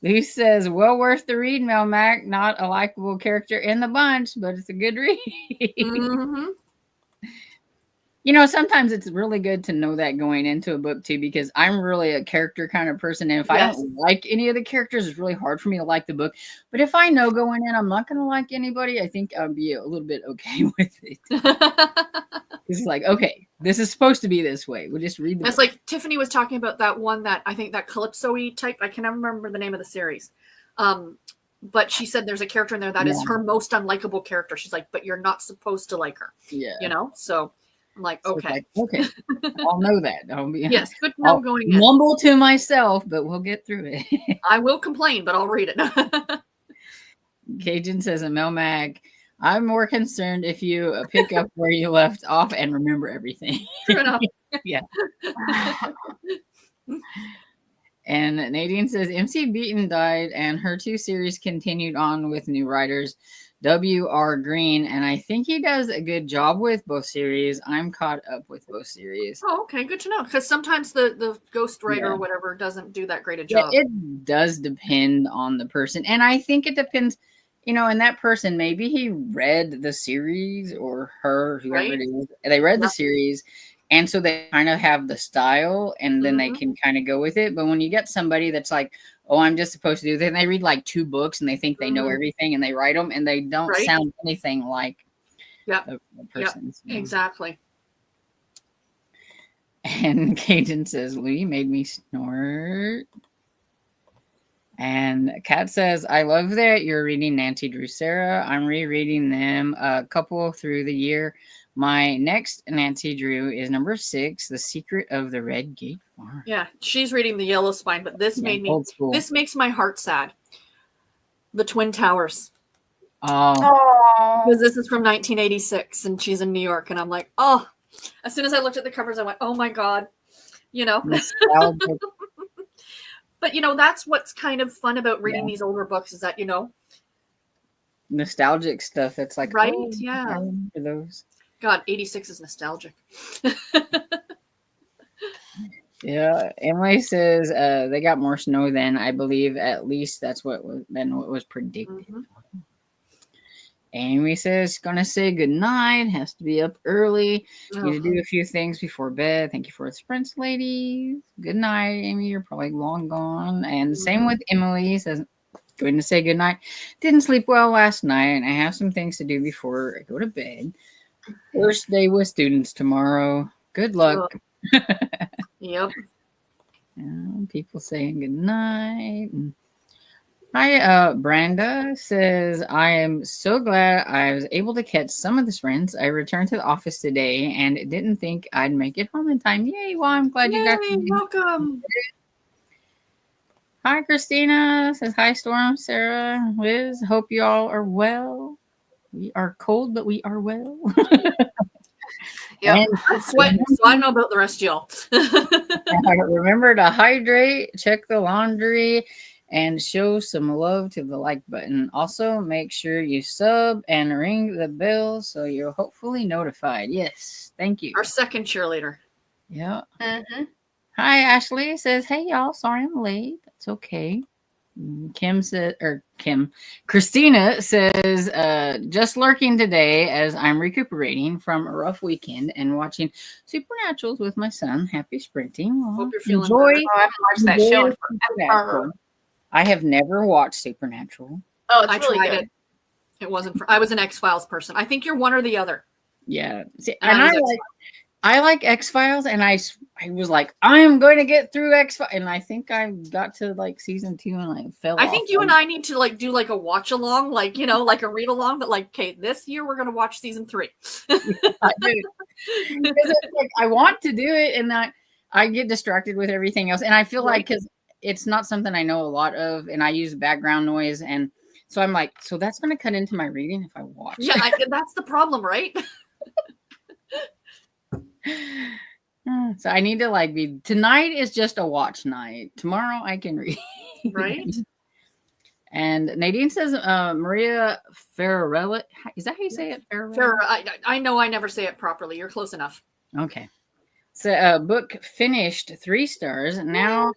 Lee says, well worth the read, Mel Mac. Not a likable character in the bunch, but it's a good read. You know, sometimes it's really good to know that going into a book too, because I'm really a character kind of person. And if I don't like any of the characters, it's really hard for me to like the book. But if I know going in, I'm not going to like anybody, I think I'll be a little bit okay with it. It's like, okay, this is supposed to be this way. We'll just read the It's book. like Tiffany was talking about that one that I think that Calypso-y type. I can never remember the name of the series. But she said there's a character in there that is her most unlikable character. She's like, but you're not supposed to like her. Yeah. You know? So I'm like, okay. Okay. I'll know that. I'll be yes, good to know I'll going in. mumble to myself, but we'll get through it. I will complain, but I'll read it. Cajun says in Melmac, I'm more concerned if you pick up where you left off and remember everything. True enough. Yeah. And Nadine says MC Beaton died and her 2 series continued on with new writers, W.R. Green, and I think he does a good job with both series. I'm caught up with both series. Oh, okay, good to know. Because sometimes the ghostwriter or whatever doesn't do that great a job. It does depend on the person, and I think it depends. You know, and that person, maybe he read the series or her, whoever it is, they read the series. And so they kind of have the style and then they can kind of go with it. But when you get somebody that's like, oh, I'm just supposed to do this, and they read like 2 books and they think they know everything and they write them and they don't sound anything like a person. Yep. Exactly. And Cajun says, Lee made me snort. And Kat says, I love that you're reading Nancy Drew Sarah. I'm rereading them a couple through the year. My next Nancy Drew is number 6, The Secret of the Red Gate Farm. Yeah, she's reading The Yellow Spine, but this made me, this makes my heart sad. The Twin Towers. Oh. Because this is from 1986 and she's in New York. And I'm like, oh, as soon as I looked at the covers, I went, oh my God, you know. But, you know, that's what's kind of fun about reading these older books is that, you know. Nostalgic stuff. It's like, right? Oh, Yeah. I remember those. God, 86 is nostalgic. Yeah. Emily says they got more snow than I believe. At least that's what was predicted. Amy says, gonna say good night. Has to be up early. Need to do a few things before bed. Thank you for the sprints, ladies. Good night, Amy. You're probably long gone. And same with Emily. Says, going to say good night. Didn't sleep well last night. I have some things to do before I go to bed. First day with students tomorrow. Good luck. Yep. People saying good night. Hi, Brenda says, I am so glad I was able to catch some of the sprints. I returned to the office today and didn't think I'd make it home in time. Yay, well, I'm glad you got to. Welcome. Hi, Christina says, hi, Storm, Sarah, Liz. Hope you all are well. We are cold, but we are well. Yeah, I'm sweating, so I don't know about the rest of y'all. Remember to hydrate, check the laundry, and show some love to the like button. Also, make sure you sub and ring the bell so you're hopefully notified. Yes, thank you. Our second cheerleader. Yeah. Hi, Ashley says, hey, y'all. Sorry I'm late. That's okay. Christina says, just lurking today as I'm recuperating from a rough weekend and watching Supernaturals with my son. Happy sprinting. Well, hope you're feeling better. I haven't watched that show in forever. I have never watched Supernatural. Oh, it's really good. It wasn't for, I was an X-Files person. I think you're one or the other. Yeah. See, and I like X-Files, and I was like, I am going to get through X-Files, and I think I got to like season 2 and I fell off. I think you and I need to like do like a watch along, like, you know, like a read along, but like, okay, this year we're going to watch season 3. I do. Because like, I want to do it, and I get distracted with everything else, and I feel like because it's not something I know a lot of, and I use background noise, and so I'm like, so that's going to cut into my reading if I watch. Yeah, that's the problem, right? So I need to like tonight is just a watch night. Tomorrow I can read. Right. And Nadine says Maria Ferrarella. Is that how you say it? Fair, I know I never say it properly. You're close enough. Okay. So book finished, 3 stars. Now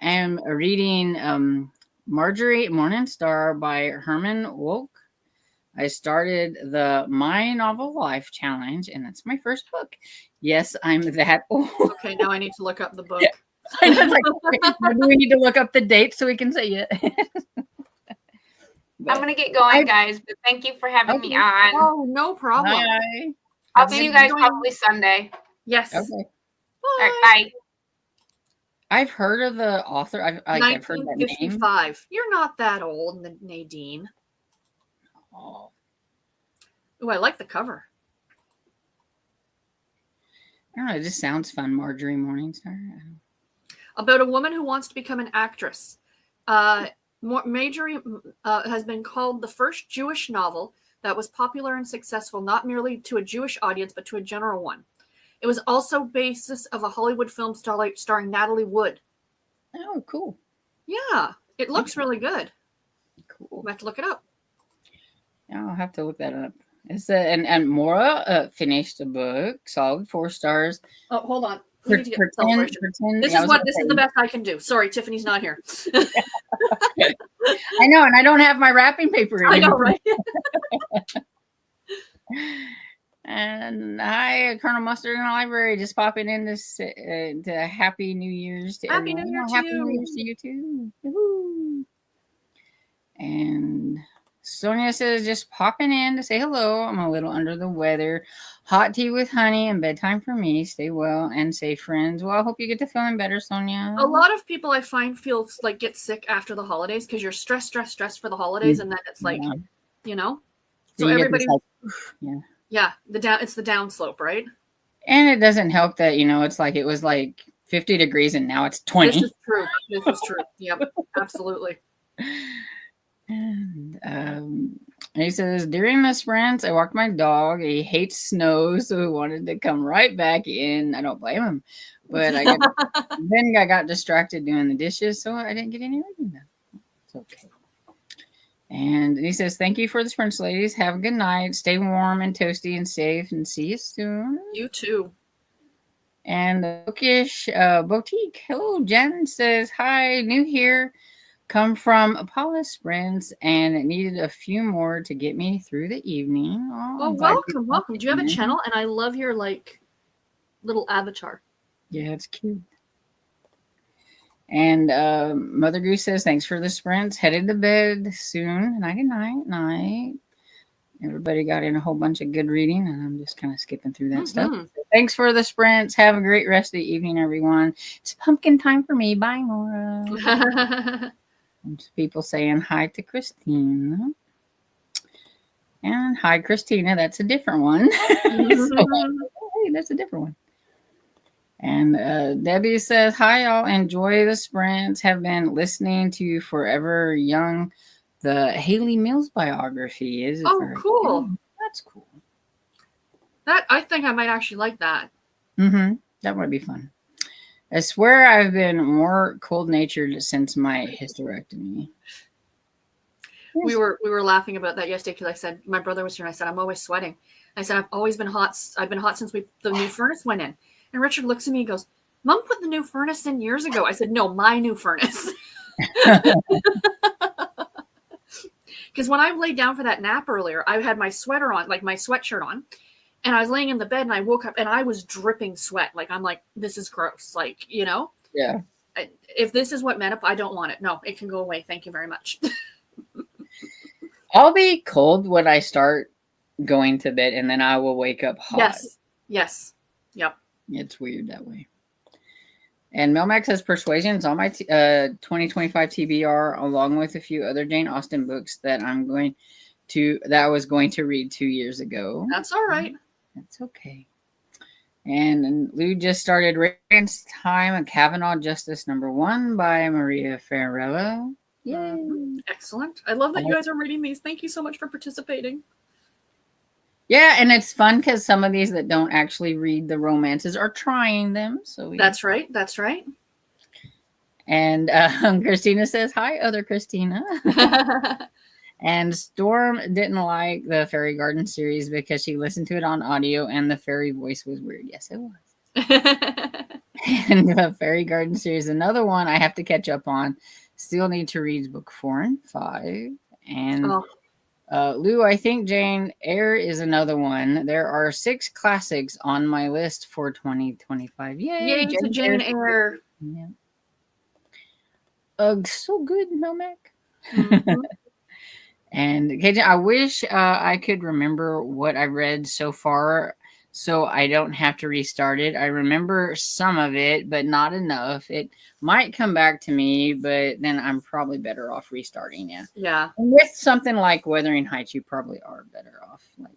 I'm reading Marjorie Morningstar by Herman Wouk. I started the My Novel Life Challenge, and that's my first book. Yes, I'm that old. Okay, now I need to look up the book. I was like, maybe we need to look up the date so we can say it. I'm going to get going, guys, but thank you for having me on. Oh, no problem. Bye. I'll see you guys probably Sunday. Yes. Okay. All right, bye. I've heard of the author. I've heard that name. 1955. You're not that old, Nadine. Oh. Ooh, I like the cover. I don't know. It just sounds fun. Marjorie Morningstar. About a woman who wants to become an actress. Marjorie has been called the first Jewish novel that was popular and successful, not merely to a Jewish audience, but to a general one. It was also basis of a Hollywood film starring Natalie Wood. Oh, cool. Yeah, it looks really good. Cool. I have to look it up. Yeah, I'll have to look that up. It's and Maura finished the book, solid 4 stars. Oh, hold on. We need to get the celebration. This is the best I can do. Sorry, Tiffany's not here. I know, and I don't have my wrapping paper anymore. I know, right? And hi, Colonel Mustard in the library, just popping in to Happy New Year's to Happy everyone. New Year to Happy you. New Year's to you too. Woo-hoo. And Sonia says, just popping in to say hello. I'm a little under the weather. Hot tea with honey and bedtime for me. Stay well and safe, friends. Well, I hope you get to feeling better, Sonia. A lot of people I find feel like get sick after the holidays because you're stressed for the holidays, and then it's like, you know. So everybody, it's the downslope, right? And it doesn't help that it's like it was like 50 degrees and now it's 20. This is true. Yep, absolutely. And he says, during the sprints, I walked my dog. He hates snow, so he wanted to come right back in. I don't blame him. But I got distracted doing the dishes, so I didn't get any reading done. It's okay. And he says, thank you for the sprints, ladies. Have a good night. Stay warm and toasty and safe, and see you soon. You too. And the Bookish Boutique. Hello, Jen says, hi, new here. Come from Apollo Springs and needed a few more to get me through the evening. Oh, welcome. Do you have a channel? And I love your little avatar. Yeah, it's cute. And Mother Goose says, thanks for the sprints. Headed to bed soon. Night. Everybody got in a whole bunch of good reading, and I'm just kind of skipping through that stuff. So thanks for the sprints. Have a great rest of the evening, everyone. It's pumpkin time for me. Bye, Nora. And people saying hi to Christina. And hi, Christina. That's a different one. Hey, that's a different one. And Debbie says, hi, y'all. Enjoy the sprints. Have been listening to Forever Young, the Haley Mills biography. Cool. That's cool. I think I might actually like that. That would be fun. I swear I've been more cold-natured since my hysterectomy. Yes. We were laughing about that yesterday because I said, my brother was here, and I said, I'm always sweating. I said, I've always been hot. I've been hot since the new furnace went in. And Richard looks at me and goes, Mom put the new furnace in years ago. I said, no, my new furnace. Because when I laid down for that nap earlier, I had my sweater on, like my sweatshirt on. And I was laying in the bed and I woke up and I was dripping sweat. Like, I'm like, this is gross. Like, Yeah. If this is what menopause, I don't want it. No, it can go away. Thank you very much. I'll be cold when I start going to bed, and then I will wake up hot. Yes. Yep. It's weird that way. And Melmac says Persuasion is on my 2025 TBR, along with a few other Jane Austen books that I was going to read 2 years ago. That's all right. That's okay. And Lou just started Radiance Time, a Kavanaugh Justice #1 by Maria Farrella. Yay. Excellent. I love that you guys are reading these. Thank you so much for participating. Yeah, and it's fun because some of these that don't actually read the romances are trying them. So That's right. And Christina says, hi, other Christina. And Storm didn't like the Fairy Garden series because she listened to it on audio and the fairy voice was weird. Yes, it was. And the Fairy Garden series, another one I have to catch up on. Still need to read book 4 and 5. And Lou, I think Jane Eyre is another one. There are 6 classics on my list for 2025. Yay to Jane Eyre. Yeah. So good, Melmac. And Cajun, I wish I could remember what I read so far so I don't have to restart it. I remember some of it, but not enough. It might come back to me, but then I'm probably better off restarting. Yeah. Yeah. And with something like Wuthering Heights, you probably are better off. Like,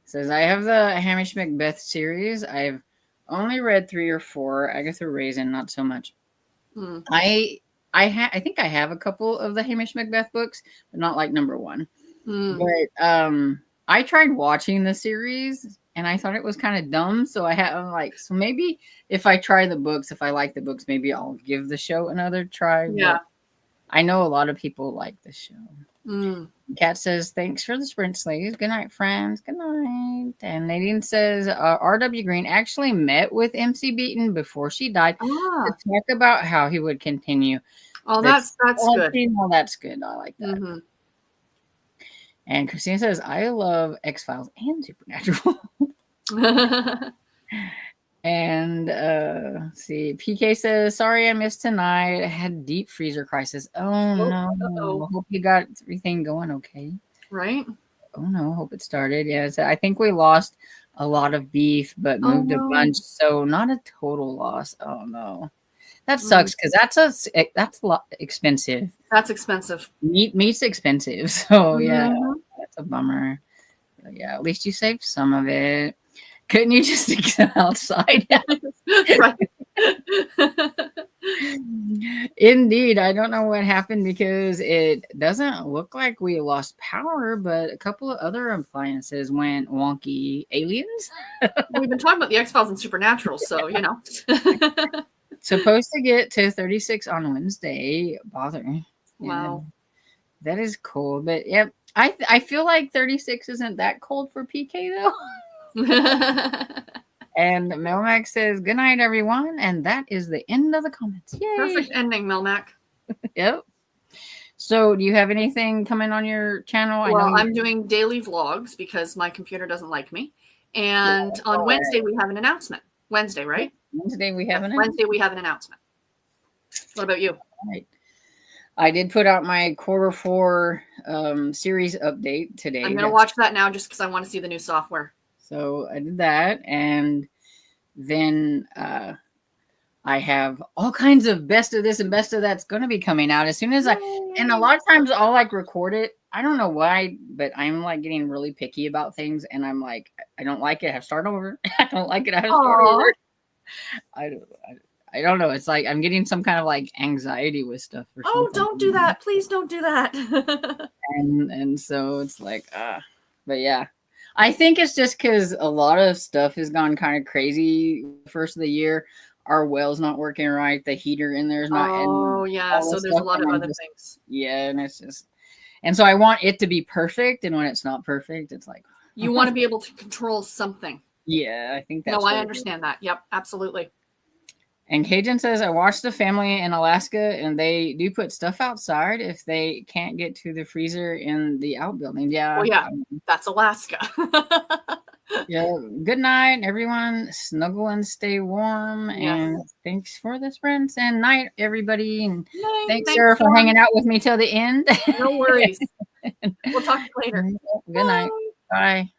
says, I have the Hamish Macbeth series. I've only read 3 or 4. Agatha Raisin, not so much. I think I have a couple of the Hamish Macbeth books, but not like number 1. But I tried watching the series and I thought it was kind of dumb. So I'm like, so maybe if I try the books, if I like the books, maybe I'll give the show another try. Yeah. But I know a lot of people like the show. Kat says, thanks for the sprint sleeves. Good night, friends. Good night. And Nadine says, R.W. Green actually met with MC Beaton before she died to talk about how he would continue. Oh, that's good. Well, that's good. I like that. And Christina says, I love X-Files and Supernatural. And see, PK says, sorry I missed tonight. I had deep freezer crisis. Oh no. Hope you got everything going okay. Right? Oh no, hope it started. Yeah, so I think we lost a lot of beef, but moved a bunch. So not a total loss. Oh no. That sucks because that's a lot expensive. That's expensive. Meat's expensive. So yeah, that's a bummer. But yeah, at least you saved some of it. Couldn't you just take them outside? Right. Indeed. I don't know what happened because it doesn't look like we lost power, but a couple of other appliances went wonky. Aliens? We've been talking about the X-Files and Supernatural, so, you know. Supposed to get to 36 on Wednesday. Bother. Wow. Yeah, that is cold. But yep, I feel like 36 isn't that cold for PK though. And Melmac says, good night, everyone. And that is the end of the comments. Yay. Perfect ending, Melmac. Yep. So do you have anything coming on your channel? Well, I'm doing daily vlogs because my computer doesn't like me. And on Wednesday, we have an announcement. Wednesday, right? Wednesday, we have an announcement. What about you? Right. I did put out my Q4 series update today. I'm going to watch that now just because I want to see the new software. So I did that. And then I have all kinds of best of this and best of that's going to be coming out as soon as and a lot of times I'll like record it. I don't know why, but I'm like getting really picky about things. And I'm like, I don't like it. I have to start over. I don't like it. I have to start over. I don't know. It's like I'm getting some kind of like anxiety with stuff. Or something. Don't do that. Please don't do that. and so it's like, but yeah. I think it's just because a lot of stuff has gone kind of crazy first of the year. Our well's not working right. The heater in there is not. Oh, yeah. So there's a lot of other things. Yeah. And it's just, and so I want it to be perfect. And when it's not perfect, it's like. You want to be able to control something. Yeah. I think that's. No, I understand that. Yep. Absolutely. And Cajun says, I watched the family in Alaska and they do put stuff outside if they can't get to the freezer in the outbuilding. Yeah. Well, yeah, that's Alaska. Yeah. Good night, everyone. Snuggle and stay warm. Yes. And thanks for the sprints and night, everybody. And Night. thanks, Sarah, for hanging out with me till the end. No worries. We'll talk later. Good night. Bye.